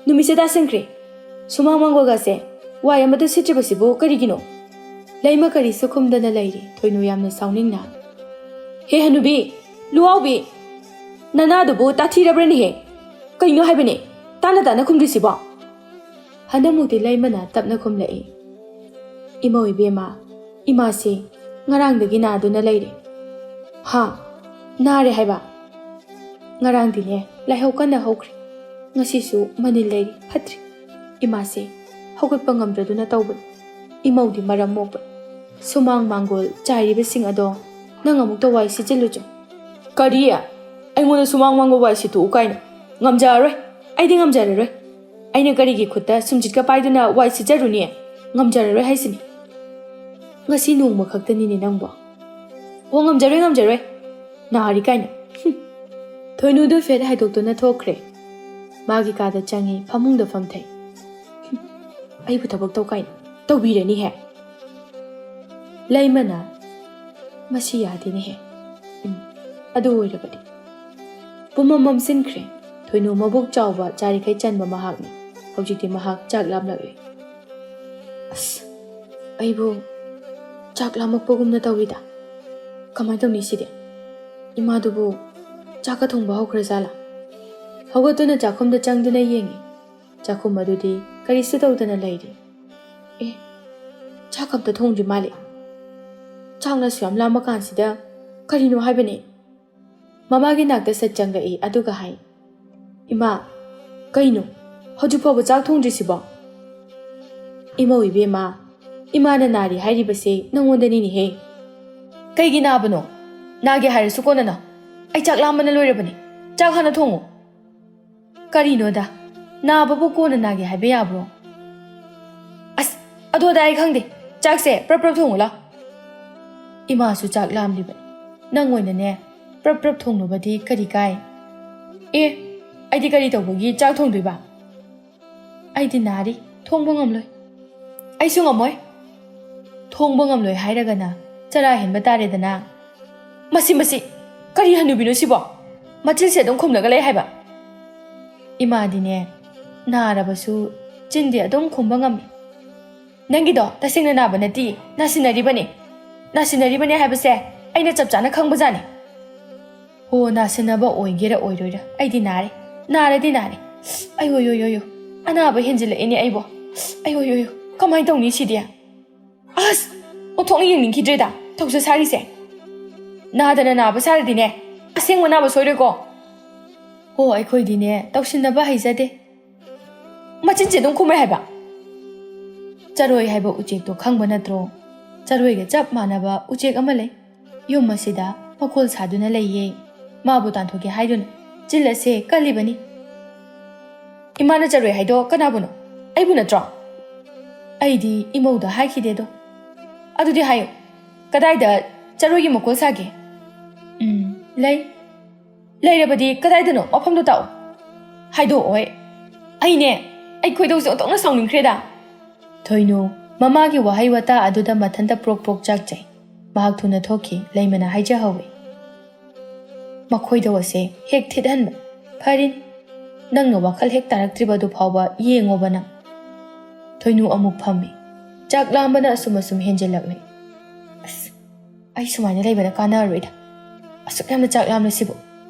ꯅꯨꯃꯤꯠꯁꯦ ꯇꯥꯁꯤꯟꯈ꯭ꯔꯦ ꯁꯨꯃꯥꯡ ꯃꯥꯡꯒꯣꯜꯒꯁꯦ ꯋꯥꯏ ꯑꯃꯠꯇ ꯁꯤꯠꯇ꯭ꯔꯤꯕꯁꯤꯕꯨ ꯀꯔꯤꯒꯤꯅꯣ ꯂꯩꯃ ꯀꯔꯤꯁꯨ ꯈꯨꯝꯗꯅ ꯂꯩꯔꯤ ꯊꯣꯏꯅꯨ ꯌꯥꯝꯅ ꯁꯥꯎꯅꯤꯡꯅ ꯍꯦ ꯍꯅꯨꯕꯤ ꯂꯨꯋꯥꯎꯕꯤ ꯅꯅꯥꯗꯨꯕꯨ ꯇꯥꯊꯤꯔꯕ꯭ꯔꯅꯦꯍꯦ ꯀꯩꯅꯣ ꯍꯥꯏꯕꯅꯦ ꯇꯥꯅ ꯈꯨꯝꯗ꯭ꯔꯤꯁꯤꯕꯣ ꯍꯟꯗꯛꯃꯨꯛꯇꯤ ꯂꯩꯃꯅ ꯇꯞꯅ ꯈꯨꯝꯂꯛꯏ ꯏꯃꯧ ꯏꯕꯦꯝꯃ ꯏꯃꯥꯁꯤ ꯉꯔꯥꯡꯗꯒꯤ ꯅꯥꯗꯨꯅ ꯂꯩꯔꯦ ꯅꯥꯔꯦ ꯍꯥꯏꯕ ꯉꯔꯥꯡꯗꯤꯅꯦ ꯂꯥꯏꯍꯧ ꯀꯟꯅ ꯍꯧꯈ꯭ꯔꯦ ꯉꯁꯤꯁꯨ ꯃꯅꯤꯜ ꯂꯩꯔꯤ ꯐꯠꯇ꯭ꯔꯤ ꯏꯃꯥꯁꯤ ꯍꯧꯒꯠꯄ ꯉꯝꯗ꯭ꯔꯗꯨꯅ ꯇꯧꯕꯅꯤ ꯏꯃꯧꯗꯤ ꯃꯔꯝ ꯃꯣꯛꯄ ꯁꯨꯃꯥꯡ ꯃꯥꯡꯒꯣꯜ ꯆꯥꯏꯔꯤꯕꯁꯤꯡ ꯑꯗꯣ ꯅꯪ ꯑꯃꯨꯛꯇ ꯋꯥꯏ ꯁꯤꯠꯆꯤꯜꯂꯨꯆꯣ ꯀꯔꯤ ꯑꯩꯉꯣꯟꯗ ꯁꯨꯃꯥꯡ ꯃꯥꯡꯒꯣꯜ ꯋꯥꯏ ꯁꯤꯠꯇꯣꯛꯎ ꯀꯥꯏꯅ ꯉꯝꯖꯔꯔꯣꯏ ꯑꯩꯗꯤ ꯉꯝꯖꯔꯔꯣꯏ ꯑꯩꯅ ꯀꯔꯤꯒꯤ ꯈꯨꯠꯇ ꯁꯨꯝꯖꯤꯠꯀ ꯄꯥꯏꯗꯨꯅ ꯋꯥꯏ ꯁꯤꯠꯆꯔꯨꯅꯤ ꯉꯝꯖꯔꯔꯣꯏ ꯍꯥꯏꯁꯤꯅꯤ ꯉꯁꯤ ꯅꯣꯡꯃ ꯈꯛꯇꯅꯤꯅꯦ ꯅꯪꯕꯣ ꯉꯝꯖꯔꯣꯏ ꯅꯥꯔꯤ ꯀꯥꯏꯅ ꯊꯣꯏꯅꯨꯗꯨ ꯐꯦꯠ ꯍꯥꯏꯗꯣꯛꯇꯨꯅ ꯊꯣꯛꯈ꯭ꯔꯦ ꯃꯥꯒꯤ ꯀꯥꯗ ꯆꯪꯉꯤ ꯐꯃꯨꯡꯗ ꯐꯝꯊꯩ ꯑꯩꯕꯨ ꯊꯕꯛ ꯇꯧ ꯀꯥꯏꯅ ꯇꯧꯕꯤꯔꯅꯤꯍꯦ ꯂꯩꯃꯅ ꯃꯁꯤ ꯌꯥꯗꯦꯅꯦꯍꯦ ꯑꯗꯨ ꯑꯣꯏꯔꯕꯗꯤ ꯄꯨꯝꯃꯝ ꯃꯝꯁꯤꯟꯈ꯭ꯔꯦ ꯊꯣꯏꯅꯨ ꯃꯕꯨꯛ ꯆꯥꯎꯕ ꯆꯥꯔꯤꯈꯩ ꯆꯟꯕ ꯃꯍꯥꯛꯅꯤ ꯍꯧꯖꯤꯛꯇꯤ ꯃꯍꯥꯛ ꯆꯥꯛ ꯂꯥꯝꯂꯛꯏ ꯑꯩꯕꯨ ꯆꯥꯛ ꯂꯥꯝꯃꯛꯄꯒꯨꯝꯅ ꯇꯧꯏꯗ ꯀꯃꯥꯏꯅ ꯇꯧꯅꯤ ꯁꯤꯗꯤ ꯏꯃꯥꯗꯨꯕꯨ ꯆꯥꯛꯀ ꯊꯣꯡꯕ ꯍꯧꯈ꯭ꯔꯖꯥꯠꯂꯥ ꯍꯧꯒꯠꯇꯨꯅ ꯆꯥꯛꯈꯨꯝꯗ ꯆꯪꯗꯨꯅ ꯌꯦꯡꯉꯤ ꯆꯥꯛꯈꯨꯝ ꯑꯗꯨꯗꯤ ꯀꯔꯤꯁꯨ ꯇꯧꯗꯅ ꯂꯩꯔꯤ ꯆꯥꯛ ꯑꯝꯇ ꯊꯣꯡꯗ꯭ꯔꯤ ꯃꯥꯜꯂꯤ ꯆꯥꯛꯅꯁꯨ ꯌꯥꯝ ꯂꯥꯝꯕ ꯀꯥꯟꯁꯤꯗ ꯀꯔꯤꯅꯣ ꯍꯥꯏꯕꯅꯤ ꯃꯃꯥꯒꯤ ꯅꯥꯛꯇ ꯁꯠ ꯆꯪꯂꯛꯏ ꯑꯗꯨꯒ ꯍꯥꯏ ꯏꯃꯥ ꯀꯩꯅꯣ ꯍꯧꯖꯤꯛ ꯐꯥꯎꯕ ꯆꯥꯛ ꯊꯣꯡꯗ꯭ꯔꯤꯁꯤꯕꯣ ꯏꯃꯧ ꯏꯕꯦꯝꯃ ꯏꯃꯥꯅ ꯅꯥꯔꯤ ꯍꯥꯏꯔꯤꯕꯁꯦ ꯅꯪꯉꯣꯟꯗꯅꯤꯅꯦꯍꯦ ꯀꯩꯒꯤ ꯅꯥꯕꯅꯣ ꯅꯥꯒꯦ ꯍꯥꯏꯔꯁꯨ ꯀꯣꯟꯅꯅ ꯑꯩ ꯆꯥꯛ ꯂꯥꯝꯕꯅ ꯂꯣꯏꯔꯕꯅꯤ ꯆꯥꯛ ꯍꯥꯟꯅ ꯊꯣꯡꯉꯨ ꯀꯔꯤꯅꯣꯗ ꯅꯥꯕꯕꯨ ꯀꯣꯟꯅ ꯅꯥꯒꯦ ꯍꯥꯏꯕ ꯌꯥꯕ꯭ꯔꯣ ꯑꯗꯨꯗ ꯑꯩ ꯈꯪꯗꯦ ꯆꯥꯛꯁꯦ ꯄ꯭ꯔꯞ ꯊꯣꯡꯉꯨ ꯂꯥꯎ ꯏꯃꯥꯁꯨ ꯆꯥꯛ ꯂꯥꯝꯂꯤꯕꯅꯤ ꯅꯪ ꯑꯣꯏꯅꯅꯦ ꯄ꯭ꯔꯞ ꯊꯣꯡꯂꯨꯕꯗꯤ ꯀꯔꯤ ꯀꯥꯏ ꯑꯩꯗꯤ ꯀꯔꯤ ꯇꯧꯕꯒꯤ ꯆꯥꯛ ꯊꯣꯡꯗꯣꯏꯕ ꯑꯩꯗꯤ ꯅꯥꯔꯤ ꯊꯣꯡꯕ ꯉꯝꯂꯣꯏ ꯑꯩꯁꯨ ꯉꯝꯃꯣꯏ ꯊꯣꯡꯕ ꯉꯝꯂꯣꯏ ꯍꯥꯏꯔꯒꯅ ꯆꯔꯥ ꯍꯦꯟꯕ ꯇꯥꯔꯦꯗꯅ ꯃꯁꯤ ꯀꯔꯤ ꯍꯅꯨꯕꯤꯅꯣ ꯁꯤꯕꯣ ꯃꯆꯤꯟꯁꯦ ꯑꯗꯨꯝ ꯈꯨꯝꯂꯒ ꯂꯩ ꯍꯥꯏꯕ ꯏꯃꯥꯗꯤꯅꯦ ꯅꯥꯔꯕꯁꯨ ꯆꯤꯟꯗꯤ ꯑꯗꯨꯝ ꯈꯨꯝꯕ ꯉꯝꯃꯤ ꯅꯪꯒꯤꯗꯣ ꯇꯁꯦꯡꯅ ꯅꯥꯕ ꯅꯠꯇꯦ ꯅꯥꯁꯤꯟꯅꯔꯤꯕꯅꯤ ꯍꯥꯏꯕꯁꯦ ꯑꯩꯅ ꯆꯞ ꯆꯥꯅ ꯈꯪꯕꯖꯥꯠꯅꯤ ꯅꯥꯁꯤꯟꯅꯕ ꯑꯣꯏꯒꯦꯔꯥ ꯑꯣꯏꯔꯣꯏꯔꯥ ꯑꯩꯗꯤ ꯅꯥꯔꯗꯤ ꯅꯥꯔꯦ ꯑꯌꯣ ꯑꯅꯥꯕ ꯍꯦꯟꯖꯤꯜꯂꯛꯏꯅꯦ ꯑꯩꯕꯣ ꯑꯌꯣ ꯀꯃꯥꯏꯅ ꯇꯧꯅꯤ ꯁꯤꯗꯤ ꯑꯣꯟꯊꯣꯛꯅ ꯌꯦꯡꯅꯤꯡꯈꯤꯗ꯭ꯔꯦꯗ ꯊꯧꯁꯥ ꯁꯥꯔꯤꯁꯦ ꯅꯥꯗꯅ ꯅꯥꯕ ꯁꯥꯔꯗꯤꯅꯦ ꯑꯁꯦꯡꯕ ꯅꯥꯕ ꯁꯣꯏꯔꯣꯏꯀꯣ ꯑꯩꯈꯣꯏꯗꯤꯅꯦ ꯇꯧꯁꯤꯟꯅꯕ ꯍꯩꯖꯗꯦ ꯃꯆꯤꯟꯁꯦ ꯑꯗꯨꯝ ꯈꯨꯝꯃꯦ ꯍꯥꯏꯕ ꯆꯔꯣꯏ ꯍꯥꯏꯕ ꯎꯆꯦꯛꯇꯣ ꯈꯪꯕ ꯅꯠꯇ꯭ꯔꯣ ꯆꯔꯣꯏꯒ ꯆꯞ ꯃꯥꯟꯅꯕ ꯎꯆꯦꯛ ꯑꯃ ꯂꯩ ꯌꯨꯝ ꯑꯁꯤꯗ ꯃꯈꯣꯜ ꯁꯥꯗꯨꯅ ꯂꯩꯌꯦ ꯃꯥꯕꯨ ꯇꯥꯟꯊꯣꯛꯀꯦ ꯍꯥꯏꯗꯨꯅ ꯆꯤꯜ ꯑꯁꯦ ꯀꯜꯂꯤꯕꯅꯤ ꯏꯃꯥꯅ ꯆꯔꯣꯏ ꯍꯥꯏꯗꯣ ꯀꯅꯥꯕꯨꯅꯣ ꯑꯩꯕꯨ ꯅꯠꯇ꯭ꯔꯣ ꯑꯩꯗꯤ ꯏꯃꯧꯗ ꯍꯥꯏꯈꯤꯗꯦꯗꯣ ꯑꯗꯨꯗꯤ ꯍꯥꯏꯌꯨ ꯀꯗꯥꯏꯗ ꯆꯔꯣꯏꯒꯤ ꯃꯈꯣꯜ ꯁꯥꯒꯦ ꯂꯩꯔꯕꯗꯤ ꯀꯗꯥꯏꯗꯅꯣ ꯃꯐꯝꯗꯣ ꯇꯥꯛꯎ ꯍꯥꯏꯗꯣꯛꯑꯣꯏ ꯑꯩ ꯈꯣꯏꯗꯧꯁꯦ ꯑꯣꯟꯊꯣꯛꯅ ꯁꯥꯎꯅꯤꯡꯈ꯭ꯔꯦꯗ ꯊꯣꯏꯅꯨ ꯃꯃꯥꯒꯤ ꯋꯥꯍꯩ ꯋꯥꯇꯥ ꯑꯗꯨꯗ ꯃꯊꯟꯇ ꯄ꯭ꯔꯣꯛ ꯄ꯭ꯔꯣꯛ ꯆꯥꯛꯆꯩ ꯃꯍꯥꯛ ꯊꯨꯅ ꯊꯣꯛꯈꯤ ꯂꯩꯃꯅ ꯍꯥꯏꯖꯍꯧꯏ ꯃꯈꯣꯏꯗꯧ ꯑꯁꯦ ꯍꯦꯛ ꯊꯤꯠꯍꯟꯕ ꯐꯔꯤꯅꯤ ꯅꯪꯅ ꯋꯥꯈꯜ ꯍꯦꯛ ꯇꯥꯔꯛꯇ꯭ꯔꯤꯕꯗꯨ ꯐꯥꯎꯕ ꯌꯦꯡꯉꯣꯕ ꯅꯪ ꯊꯣꯏꯅꯨ ꯑꯃꯨꯛ ꯐꯝꯃꯤ ꯆꯥꯛ ꯂꯥꯝꯕꯅ ꯑꯁꯨꯝ ꯍꯦꯟꯖꯤꯜꯂꯛꯂꯦ ꯑꯩ ꯁꯨꯃꯥꯏꯅ ꯂꯩꯕꯅ ꯀꯥꯟꯅꯔꯣꯏꯗ ꯑꯁꯨꯛ ꯌꯥꯝꯅ ꯆꯥꯛ ꯂꯥꯝꯂꯁꯤꯕꯨ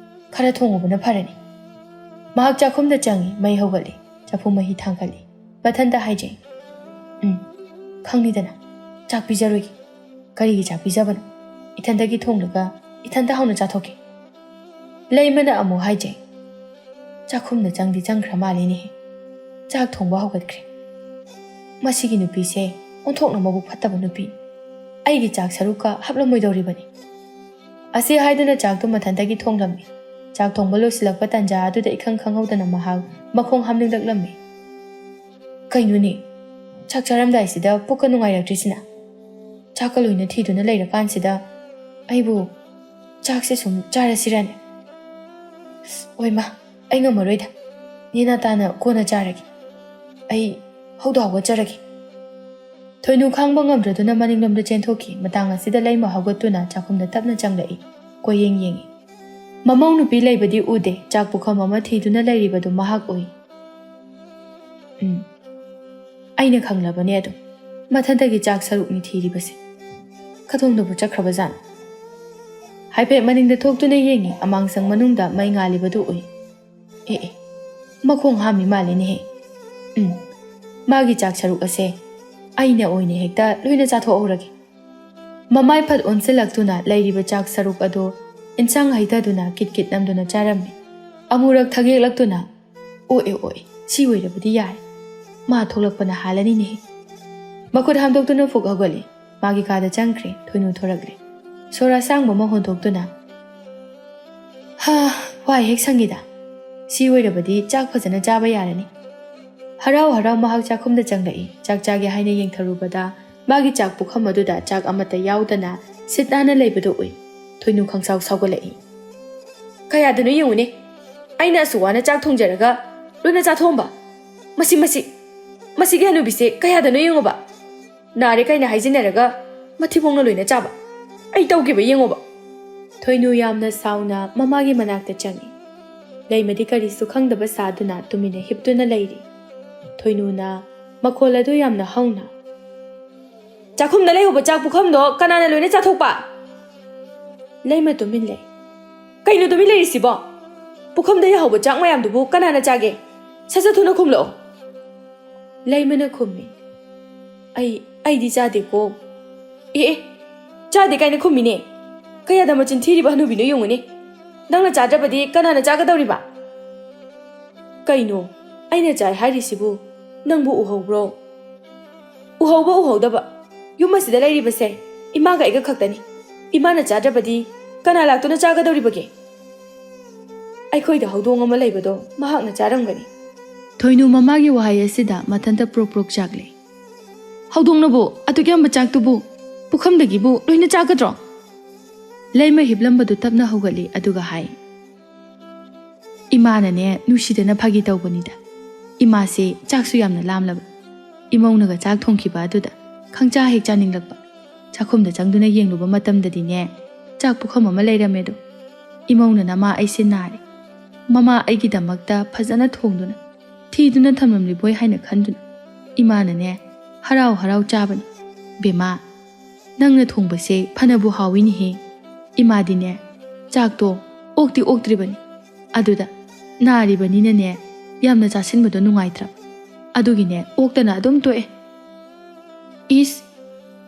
ꯈꯔ ꯊꯣꯡꯉꯨꯕꯅ ꯐꯔꯅꯤ ꯃꯍꯥꯛ ꯆꯥꯛꯈꯨꯝꯗ ꯆꯪꯉꯤ ꯃꯩ ꯍꯧꯒꯠꯂꯤ ꯆꯐꯨ ꯃꯍꯤ ꯊꯥꯡꯒꯠꯂꯤ ꯃꯊꯟꯇ ꯍꯥꯏꯖꯩ ꯈꯪꯅꯤꯗꯅ ꯆꯥꯛ ꯄꯤꯖꯔꯣꯏꯒꯦ ꯀꯔꯤꯒꯤ ꯆꯥꯛ ꯄꯤꯖꯕꯅꯣ ꯏꯊꯟꯇꯒꯤ ꯊꯣꯡꯂꯒ ꯏꯊꯟꯇ ꯍꯥꯎꯅ ꯆꯥꯊꯣꯛꯀꯦ ꯂꯩꯃꯅ ꯑꯃꯨꯛ ꯍꯥꯏꯖꯩ ꯆꯥꯛꯈꯨꯝꯗ ꯆꯪꯈ꯭ꯔ ꯃꯥꯜꯂꯤꯅꯦꯍꯦ ꯆꯥꯛ ꯊꯣꯡꯕ ꯍꯧꯒꯠꯈ꯭ꯔꯦ ꯃꯁꯤꯒꯤ ꯅꯨꯄꯤꯁꯦ ꯑꯣꯟꯊꯣꯛꯅ ꯃꯕꯨꯛ ꯐꯠꯇꯕ ꯅꯨꯄꯤꯅꯤ ꯑꯩꯒꯤ ꯆꯥꯛ ꯁꯔꯨꯛꯀ ꯍꯥꯞꯂꯝꯃꯣꯏꯗꯧꯔꯤꯕꯅꯤ ꯑꯁꯤ ꯍꯥꯏꯗꯨꯅ ꯆꯥꯛꯇꯨ ꯃꯊꯟꯇꯒꯤ ꯊꯣꯡꯂꯝꯃꯤ ꯆꯥꯛ ꯊꯣꯡꯕ ꯂꯣꯏꯁꯤꯜꯂꯛꯄ ꯇꯥꯟꯖꯥ ꯑꯗꯨꯗ ꯏꯈꯪ ꯈꯪꯍꯧꯗꯅ ꯃꯍꯥꯛ ꯃꯈꯣꯡ ꯍꯥꯝꯅꯤꯡꯂꯛꯂꯝꯃꯤ ꯀꯩꯅꯣꯅꯦ ꯆꯥꯛ ꯆꯥꯔꯝꯗꯥꯏꯁꯤꯗ ꯄꯨꯛꯀ ꯅꯨꯡꯉꯥꯏꯔꯛꯇ꯭ꯔꯤꯁꯤꯅ ꯆꯥꯛꯀ ꯂꯣꯏꯅ ꯊꯤꯗꯨꯅ ꯂꯩꯔꯀꯥꯟꯁꯤꯗ ꯑꯩꯕꯨ ꯆꯥꯛꯁꯦ ꯁꯨꯝ ꯆꯥꯔꯁꯤꯔꯅꯦ ꯑꯣꯏꯃꯥ ꯑꯩ ꯉꯝꯃꯔꯣꯏꯗ ꯅꯦꯅꯥ ꯇꯥꯅ ꯀꯣꯟꯅ ꯆꯥꯔꯒꯦ ꯑꯩ ꯍꯧꯗ ꯍꯧꯒꯠꯆꯔꯒꯦ ꯊꯣꯏꯅꯨ ꯈꯥꯡꯕ ꯉꯝꯗ꯭ꯔꯗꯨꯅ ꯃꯅꯤꯡꯂꯣꯝꯗ ꯆꯦꯟꯊꯣꯛꯈꯤ ꯃꯇꯥꯡ ꯑꯁꯤꯗ ꯂꯩꯃ ꯍꯧꯒꯠꯇꯨꯅ ꯆꯥꯛꯈꯨꯝꯗ ꯇꯞꯅ ꯆꯪꯂꯛꯏ ꯀꯣꯏꯌꯦꯡ ꯌꯦꯡꯉꯤ ꯃꯃꯧ ꯅꯨꯄꯤ ꯂꯩꯕꯗꯤ ꯎꯗꯦ ꯆꯥꯛ ꯄꯨꯈꯝ ꯑꯃ ꯊꯤꯗꯨꯅ ꯂꯩꯔꯤꯕꯗꯨ ꯃꯍꯥꯛ ꯎꯏ ꯑꯩꯅ ꯈꯪꯂꯕꯅꯦ ꯑꯗꯨꯝ ꯃꯊꯟꯇꯒꯤ ꯆꯥꯛ ꯁꯔꯨꯛꯅꯤ ꯊꯤꯔꯤꯕꯁꯦ ꯀꯗꯣꯝꯗꯕꯨ ꯆꯠꯈ꯭ꯔꯕꯖꯥꯠꯅꯣ ꯍꯥꯏꯐꯦꯠ ꯃꯅꯤꯡꯗ ꯊꯣꯛꯇꯨꯅ ꯌꯦꯡꯉꯤ ꯑꯃꯥꯡꯁꯪ ꯃꯅꯨꯡꯗ ꯃꯩ ꯉꯥꯜꯂꯤꯕꯗꯨ ꯎꯏ ꯃꯈꯣꯡ ꯍꯥꯝꯃꯤ ꯃꯥꯜꯂꯤꯅꯦꯍꯦ ꯃꯥꯒꯤ ꯆꯥꯛ ꯁꯔꯨꯛ ꯑꯁꯦ ꯑꯩꯅ ꯑꯣꯏꯅ ꯍꯦꯛꯇ ꯂꯣꯏꯅ ꯆꯥꯊꯣꯛꯍꯧꯔꯒꯦ ꯃꯃꯥꯏ ꯐꯠ ꯑꯣꯟꯁꯤꯜꯂꯛꯇꯨꯅ ꯂꯩꯔꯤꯕ ꯆꯥꯛ ꯁꯔꯨꯛ ꯑꯗꯨ ꯏꯟꯁꯥꯡ ꯍꯩꯊꯗꯨꯅ ꯀꯤꯠ ꯅꯝꯗꯨꯅ ꯆꯥꯔꯝꯃꯤ ꯑꯃꯨꯔꯛ ꯊꯒꯦꯛꯂꯛꯇꯨꯅ ꯑꯣꯏ ꯁꯤ ꯑꯣꯏꯔꯕꯗꯤ ꯌꯥꯔꯦ ꯃꯥ ꯊꯣꯛꯂꯛꯄꯅ ꯍꯥꯜꯂꯅꯤꯅꯦꯍꯦ ꯃꯈꯨꯠ ꯍꯥꯝꯗꯣꯛꯇꯨꯅ ꯐꯨꯛ ꯍꯧꯒꯠꯂꯤ ꯃꯥꯒꯤ ꯀꯥꯗ ꯆꯪꯈ꯭ꯔꯦ ꯊꯣꯏꯅꯨ ꯊꯣꯔꯛꯂꯦ ꯁꯣꯔ ꯑꯁꯥꯡꯕ ꯑꯃ ꯍꯣꯟꯊꯣꯛꯇꯨꯅ ꯋꯥꯏ ꯍꯦꯛ ꯁꯪꯒꯤꯗ ꯁꯤ ꯑꯣꯏꯔꯕꯗꯤ ꯆꯥꯛ ꯐꯖꯅ ꯆꯥꯕ ꯌꯥꯔꯅꯤ ꯍꯔꯥꯎ ꯃꯍꯥꯛ ꯆꯥꯛꯈꯨꯝꯗ ꯆꯪꯂꯛꯏ ꯆꯥꯛ ꯆꯥꯒꯦ ꯍꯥꯏꯅ ꯌꯦꯡꯊꯔꯨꯕꯗ ꯃꯥꯒꯤ ꯆꯥꯛ ꯄꯨꯈꯝ ꯑꯗꯨꯗ ꯆꯥꯛ ꯑꯃꯠꯇ ꯌꯥꯎꯗꯅ ꯁꯤꯠ ꯅꯥꯟꯅ ꯂꯩꯕꯗꯨ ꯎꯏ ꯊꯣꯏꯅꯨ ꯈꯪꯁꯥꯎ ꯁꯥꯎꯒꯠꯂꯛꯏ ꯀꯌꯥꯗꯅꯣ ꯌꯦꯡꯉꯨꯅꯦ ꯑꯩꯅ ꯑꯁꯨꯛ ꯋꯥꯅ ꯆꯥꯛ ꯊꯣꯡꯖꯔꯒ ꯂꯣꯏꯅ ꯆꯥꯊꯣꯛꯑꯝꯕ ꯃꯁꯤꯒꯤ ꯍꯅꯨꯕꯤꯁꯦ ꯀꯌꯥꯗꯅꯣ ꯌꯦꯡꯉꯣꯕ ꯅꯥꯔꯦ ꯀꯥꯏꯅ ꯍꯥꯏꯖꯤꯟꯅꯔꯒ ꯃꯊꯤꯕꯣꯡꯅ ꯂꯣꯏꯅ ꯆꯥꯕ ꯑꯩ ꯇꯧꯈꯤꯕ ꯌꯦꯡꯉꯣꯕ ꯊꯣꯏꯅꯨ ꯌꯥꯝꯅ ꯁꯥꯎꯅ ꯃꯃꯥꯒꯤ ꯃꯅꯥꯛꯇ ꯆꯪꯉꯤ ꯂꯩꯃꯗꯤ ꯀꯔꯤꯁꯨ ꯈꯪꯗꯕ ꯁꯥꯗꯨꯅ ꯇꯨꯃꯤꯟꯅ ꯍꯤꯞꯇꯨꯅ ꯂꯩꯔꯤ ꯊꯣꯏꯅꯨꯅ ꯃꯈꯣꯜ ꯑꯗꯨ ꯌꯥꯝꯅ ꯍꯧꯅ ꯆꯥꯛꯈꯨꯝꯗ ꯂꯩꯍꯧꯕ ꯆꯥꯛ ꯄꯨꯈꯝꯗꯣ ꯀꯅꯥꯅ ꯂꯣꯏꯅ ꯆꯥꯊꯣꯛꯄ ꯂꯩꯃ ꯇꯨꯃꯤꯟ ꯂꯩ ꯀꯩꯅꯣ ꯇꯨꯃꯤꯟ ꯂꯩꯔꯤꯁꯤꯕꯣ ꯄꯨꯈꯝꯗ ꯌꯥꯍꯧꯕ ꯆꯥꯛ ꯃꯌꯥꯝꯗꯨꯕꯨ ꯀꯅꯥꯅ ꯆꯥꯒꯦ ꯁꯠ ꯊꯨꯅ ꯈꯨꯝꯂꯛꯑꯣ ꯂꯩꯃꯅ ꯈꯨꯝꯃꯤ ꯑꯩꯗꯤ ꯆꯥꯗꯦꯀꯣ ꯆꯥꯗꯦ ꯀꯥꯏꯅ ꯈꯨꯝꯃꯤꯅꯦ ꯀꯌꯥꯗ ꯃꯆꯤꯟ ꯊꯤꯔꯤꯕ ꯍꯅꯨꯕꯤꯅꯣ ꯌꯦꯡꯉꯨꯅꯦ ꯅꯪꯅ ꯆꯥꯗ꯭ꯔꯕꯗꯤ ꯀꯅꯥꯅ ꯆꯥꯒꯗꯧꯔꯤꯕ ꯀꯩꯅꯣ ꯑꯩꯅ ꯆꯥꯏ ꯍꯥꯏꯔꯤꯁꯤꯕꯨ ꯅꯪꯕꯨ ꯎꯍꯧꯕ꯭ꯔꯣ ꯎꯍꯧꯗꯕ ꯌꯨꯝ ꯑꯁꯤꯗ ꯂꯩꯔꯤꯕꯁꯦ ꯏꯃꯥꯒ ꯑꯩꯒ ꯈꯛꯇꯅꯤ ꯏꯃꯥꯅ ꯆꯥꯗ꯭ꯔꯕꯗꯤ ꯀꯅꯥ ꯂꯥꯛꯇꯨꯅ ꯆꯥꯒꯗꯧꯔꯤꯕꯒꯦ ꯑꯩꯈꯣꯏꯗ ꯍꯧꯗꯣꯡ ꯑꯃ ꯂꯩꯕꯗꯣ ꯃꯍꯥꯛꯅ ꯆꯥꯔꯝꯒꯅꯤ ꯊꯣꯏꯅꯨ ꯃꯃꯥꯒꯤ ꯋꯥꯍꯩ ꯑꯁꯤꯗ ꯃꯊꯟꯇ ꯄ꯭ꯔꯣꯛ ꯆꯥꯛꯂꯦ ꯍꯧꯗꯣꯡꯅꯕꯨ ꯑꯗꯨꯛ ꯌꯥꯝꯕ ꯆꯥꯛꯇꯨꯕꯨ ꯄꯨꯈꯝꯗꯒꯤꯕꯨ ꯂꯣꯏꯅ ꯆꯥꯒꯗ꯭ꯔꯣ ꯂꯩꯃ ꯍꯤꯞꯂꯝꯕꯗꯨ ꯇꯞꯅ ꯍꯧꯒꯠꯂꯤ ꯑꯗꯨꯒ ꯍꯥꯏ ꯏꯃꯥꯅꯅꯦ ꯅꯨꯡꯁꯤꯗꯅ ꯐꯥꯒꯤ ꯇꯧꯕꯅꯤꯗ ꯏꯃꯥꯁꯦ ꯆꯥꯛꯁꯨ ꯌꯥꯝꯅ ꯂꯥꯝꯂꯕ ꯏꯃꯧꯅꯒ ꯆꯥꯛ ꯊꯣꯡꯈꯤꯕ ꯑꯗꯨꯗ ꯈꯪꯆꯥ ꯍꯦꯛ ꯆꯥꯅꯤꯡꯂꯛꯄ ꯆꯥꯛꯈꯨꯝꯗ ꯆꯪꯗꯨꯅ ꯌꯦꯡꯂꯨꯕ ꯃꯇꯝꯗꯗꯤꯅꯦ ꯆꯥꯛ ꯄꯨꯈꯝ ꯑꯃ ꯂꯩꯔꯝꯃꯦꯗꯣ ꯏꯃꯧꯅ ꯅꯃꯥ ꯑꯩꯁꯦ ꯅꯥꯔꯦ ꯃꯃꯥ ꯑꯩꯒꯤꯗꯃꯛꯇ ꯐꯖꯅ ꯊꯣꯡꯗꯨꯅ ꯊꯤꯗꯨꯅ ꯊꯝꯂꯝꯂꯤꯕꯣꯏ ꯍꯥꯏꯅ ꯈꯟꯗꯨꯅ ꯏꯃꯥꯅꯅꯦ ꯍꯔꯥꯎ ꯆꯥꯕꯅꯤ ꯕꯦꯃꯥ ꯅꯪꯅ ꯊꯣꯡꯕꯁꯦ ꯐꯅꯕꯨ ꯍꯥꯎꯏꯅꯦꯍꯦ ꯏꯃꯥꯗꯤꯅꯦ ꯆꯥꯛꯇꯣ ꯑꯣꯛꯇ꯭ꯔꯤꯕꯅꯤ ꯑꯗꯨꯗ ꯅꯥꯔꯤꯕꯅꯤꯅꯅꯦ ꯌꯥꯝꯅ ꯆꯥꯁꯤꯟꯕꯗꯣ ꯅꯨꯡꯉꯥꯏꯇ꯭ꯔꯕ ꯑꯗꯨꯒꯤꯅꯦ ꯑꯣꯛꯇꯅ ꯑꯗꯨꯝ ꯇꯣꯛꯑꯦ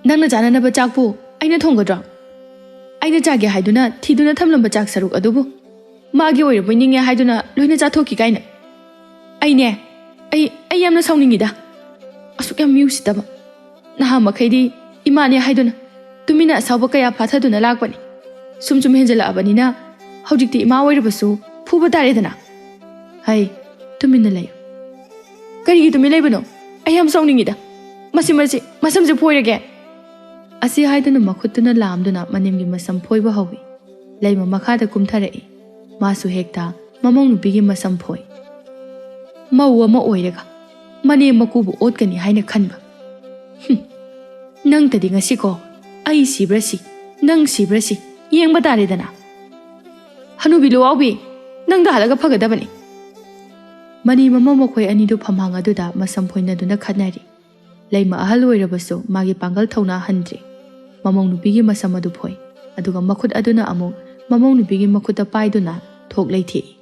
ꯅꯪꯅ ꯆꯥꯅꯅꯕ ꯆꯥꯛꯄꯨ ꯑꯩꯅ ꯊꯣꯡꯒꯗ꯭ꯔꯣ ꯑꯩꯅ ꯆꯥꯒꯦ ꯍꯥꯏꯗꯨꯅ ꯊꯤꯗꯨꯅ ꯊꯝꯂꯝꯕ ꯆꯥꯛ ꯁꯔꯨꯛ ꯑꯗꯨꯕꯨ ꯃꯥꯒꯤ ꯑꯣꯏꯔꯕꯣꯏ ꯅꯤꯡꯉꯦ ꯍꯥꯏꯗꯨꯅ ꯂꯣꯏꯅ ꯆꯥꯊꯣꯛꯈꯤ ꯀꯥꯏꯅ ꯑꯩ ꯌꯥꯝꯅ ꯁꯥꯎꯅꯤꯡꯉꯤꯗ ꯑꯁꯨꯛ ꯌꯥꯝ ꯃꯤ ꯎꯁꯤꯠꯇꯕ ꯅꯍꯥ ꯃꯈꯩꯗꯤ ꯏꯃꯥꯅꯦ ꯍꯥꯏꯗꯨꯅ ꯇꯨꯃꯤꯟꯅ ꯑꯁꯥꯎꯕ ꯀꯌꯥ ꯐꯥꯊꯗꯨꯅ ꯂꯥꯛꯄꯅꯤ ꯁꯨꯝ ꯍꯦꯟꯖꯜꯂꯛꯑꯕꯅꯤꯅ ꯍꯧꯖꯤꯛꯇꯤ ꯏꯃꯥ ꯑꯣꯏꯔꯕꯁꯨ ꯐꯨꯕ ꯇꯥꯔꯦꯗꯅ ꯍꯩ ꯇꯨꯃꯤꯟꯅ ꯂꯩꯌꯨ ꯀꯔꯤꯒꯤ ꯇꯨꯃꯤꯟ ꯂꯩꯕꯅꯣ ꯑꯩ ꯌꯥꯝ ꯁꯥꯎꯅꯤꯡꯉꯤꯗ ꯃꯁꯝꯁꯦ ꯐꯣꯏꯔꯒꯦ ꯑꯁꯤ ꯍꯥꯏꯗꯨꯅ ꯃꯈꯨꯠꯇꯨꯅ ꯂꯥꯝꯗꯨꯅ ꯃꯅꯦꯝꯒꯤ ꯃꯁꯝ ꯐꯣꯏꯕ ꯍꯧꯏ ꯂꯩꯃ ꯃꯈꯥꯗ ꯀꯨꯝꯊꯔꯛꯏ ꯃꯥꯁꯨ ꯍꯦꯛꯇ ꯃꯃꯧ ꯅꯨꯄꯤꯒꯤ ꯃꯁꯝ ꯐꯣꯏ ꯃꯧ ꯑꯃ ꯑꯣꯏꯔꯒ ꯃꯅꯦꯝ ꯃꯀꯨꯕꯨ ꯑꯣꯠꯀꯅꯤ ꯍꯥꯏꯅ ꯈꯟꯕ ꯅꯪꯇꯗꯤ ꯉꯁꯤꯀꯣ ꯑꯩ ꯁꯤꯕ꯭ꯔꯥ ꯁꯤ ꯅꯪ ꯁꯤꯕ꯭ꯔꯥ ꯁꯤ ꯌꯦꯡꯕ ꯇꯥꯔꯦꯗꯅ ꯍꯅꯨꯕꯤ ꯂꯨꯋꯥꯎꯕꯤ ꯅꯪꯗ ꯍꯜꯂꯒ ꯐꯒꯗꯕꯅꯤ ꯃꯅꯤ ꯃꯃꯧ ꯃꯈꯣꯏ ꯑꯅꯤꯗꯨ ꯐꯝꯍꯥꯡ ꯑꯗꯨꯗ ꯃꯁꯝ ꯐꯣꯏꯅꯗꯨꯅ ꯈꯠꯅꯔꯤ ꯂꯩꯃ ꯑꯍꯜ ꯑꯣꯏꯔꯕꯁꯨ ꯃꯥꯒꯤ ꯄꯥꯡꯒꯜ ꯊꯧꯅꯥ ꯍꯟꯗ꯭ꯔꯤ ꯃꯃꯧ ꯅꯨꯄꯤꯒꯤ ꯃꯁꯝ ꯑꯗꯨ ꯐꯣꯏ ꯑꯗꯨꯒ ꯃꯈꯨꯠ ꯑꯗꯨꯅ ꯑꯃꯨꯛ ꯃꯃꯧ ꯅꯨꯄꯤꯒꯤ ꯃꯈꯨꯠꯇ ป้ꯥꯏꯗꯨꯅ ꯊꯣꯛ ꯂꯩꯊꯦꯛꯏ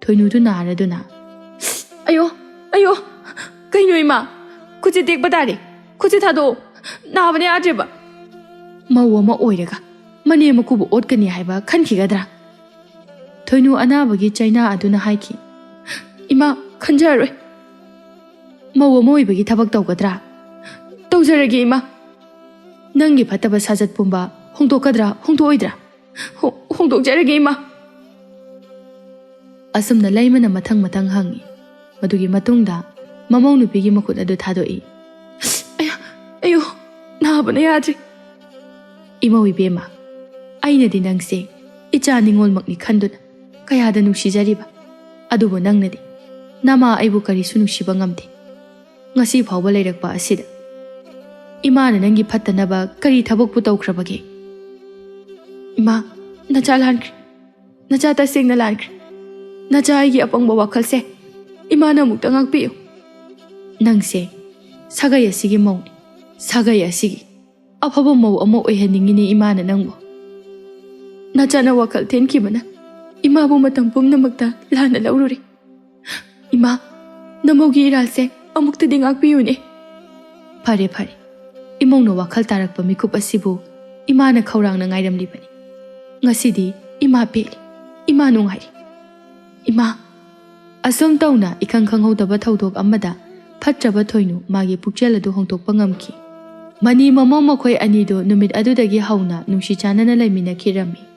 ꯊꯣꯏꯅꯨꯗꯨ ꯅꯥꯔꯗꯨꯅ ꯑꯌꯣ ꯀꯩꯅꯣ ꯏꯃꯥ ꯈꯨꯠꯁꯦ ꯇꯦꯛꯄ ꯇꯥꯔꯦ ꯈꯨꯠꯁꯦ ꯊꯥꯗꯣꯛꯑꯣ ꯅꯥꯕꯅ ꯌꯥꯗ꯭ꯔꯦꯕ ꯃꯧ ꯑꯃ ꯑꯣꯏꯔꯒ ꯃꯅꯦꯝ ꯃꯀꯨꯕꯨ ꯑꯣꯠꯀꯅꯤ ꯍꯥꯏꯕ ꯈꯟꯈꯤꯒꯗ꯭ꯔꯥ ꯊꯣꯏꯅꯨ ꯑꯅꯥꯕꯒꯤ ꯆꯩꯅꯥ ꯑꯗꯨꯅ ꯍꯥꯏꯈꯤ ꯏꯃꯥ ꯈꯟꯖꯔꯔꯣꯏ ꯃꯧ ꯑꯃ ꯑꯣꯏꯕꯒꯤ ꯊꯕꯛ ꯇꯧꯒꯗ꯭ꯔꯥ ꯇꯧꯖꯔꯒꯦ ꯏꯃꯥ ꯅꯪꯒꯤ ꯐꯠꯇꯕ ꯁꯥꯖꯠ ꯄꯨꯝꯕ ꯍꯣꯡꯗꯣꯛꯀꯗ꯭ꯔꯥ ꯍꯣꯡꯗꯣꯛꯑꯣꯏꯗ꯭ꯔꯥ ꯍꯣꯡꯗꯣꯛꯆꯔꯒꯦ ꯏꯃꯥ ꯑꯁꯨꯝꯅ ꯂꯩꯃꯅ ꯃꯊꯪ ꯍꯪꯉꯤ ꯃꯗꯨꯒꯤ ꯃꯇꯨꯡꯗ ꯃꯃꯧ ꯅꯨꯄꯤꯒꯤ ꯃꯈꯨꯠ ꯑꯗꯨ ꯊꯥꯗꯣꯛꯏ ꯑꯌꯣ ꯅꯥꯕꯅ ꯌꯥꯗ꯭ꯔꯦ ꯏꯃꯧ ꯏꯕꯦꯝꯃ ꯑꯩꯅꯗꯤ ꯅꯪꯁꯦ ꯏꯆꯥ ꯅꯤꯉꯣꯜꯃꯛꯅꯤ ꯈꯟꯗꯨꯅ ꯀꯌꯥꯗ ꯅꯨꯡꯁꯤꯖꯔꯤꯕ ꯑꯗꯨꯕꯨ ꯅꯪꯅꯗꯤ ꯅꯃꯥ ꯑꯩꯕꯨ ꯀꯔꯤꯁꯨ ꯅꯨꯡꯁꯤꯕ ꯉꯝꯗꯦ ꯉꯁꯤ ꯐꯥꯎꯕ ꯂꯩꯔꯛꯄ ꯑꯁꯤꯗ ꯏꯃꯥꯅ ꯅꯪꯒꯤ ꯐꯠꯇꯅꯕ ꯀꯔꯤ ꯊꯕꯛꯄꯨ ꯇꯧꯈ꯭ꯔꯕꯒꯦ ꯏꯃꯥ ꯅꯆꯥ ꯂꯥꯟꯈ꯭ꯔꯦ ꯅꯆꯥ ꯇꯁꯦꯡꯅ ꯂꯥꯟꯈ꯭ꯔꯦ ꯅꯆꯥ ꯑꯩꯒꯤ ꯑꯄꯪꯕ ꯋꯥꯈꯜꯁꯦ ꯏꯃꯥꯅ ꯑꯃꯨꯛꯇ ꯉꯥꯛꯄꯤꯌꯨ ꯅꯪꯁꯦ ꯁꯥꯒꯩ ꯑꯁꯤꯒꯤ ꯃꯧꯅꯤ ꯁꯥꯒꯩ ꯑꯁꯤꯒꯤ ꯑꯐꯕ ꯃꯧ ꯑꯃ ꯑꯣꯏꯍꯟꯅꯤꯡꯉꯤꯅꯦ ꯏꯃꯥꯅ ꯅꯪꯕꯨ ꯅꯆꯥꯅ ꯋꯥꯈꯜ ꯊꯦꯟꯈꯤꯕꯅ ꯏꯃꯥꯕꯨ ꯃꯇꯝ ꯄꯨꯝꯅꯃꯛꯇ ꯂꯥꯟꯅ ꯂꯧꯔꯨꯔꯤ ꯏꯃꯥ ꯅꯃꯧꯒꯤ ꯏꯔꯥꯜꯁꯦ ꯑꯃꯨꯛꯇꯗꯤ ꯉꯥꯛꯄꯤꯌꯨꯅꯦ ꯐꯔꯦ ꯏꯃꯧꯅ ꯋꯥꯈꯜ ꯇꯥꯔꯛꯄ ꯃꯤꯀꯨꯞ ꯑꯁꯤꯕꯨ ꯏꯃꯥꯅ ꯈꯧꯔꯥꯡꯅ ꯉꯥꯏꯔꯝꯂꯤꯕꯅꯤ ꯉꯁꯤꯗꯤ ꯏꯃꯥ ꯄꯦꯜꯂꯤ ꯏꯃꯥ ꯅꯨꯡꯉꯥꯏꯔꯤ ꯏꯃꯥ ꯑꯁꯨꯝ ꯇꯧꯅ ꯏꯈꯪ ꯈꯪꯍꯧꯗꯕ ꯊꯧꯗꯣꯛ ꯑꯃꯗ ꯐꯠꯇ꯭ꯔꯕ ꯊꯣꯏꯅꯨ ꯃꯥꯒꯤ ꯄꯨꯛꯆꯦꯜ ꯑꯗꯨ ꯍꯣꯡꯗꯣꯛꯄ ꯉꯝꯈꯤ ꯃꯅꯤ ꯃꯃꯧ ꯃꯈꯣꯏ ꯑꯅꯤꯗꯨ ꯅꯨꯃꯤꯠ ꯑꯗꯨꯗꯒꯤ ꯍꯧꯅ ꯅꯨꯡꯁꯤ ꯆꯥꯟꯅꯅ ꯂꯩꯃꯤꯟꯅꯈꯤꯔꯝꯃꯤ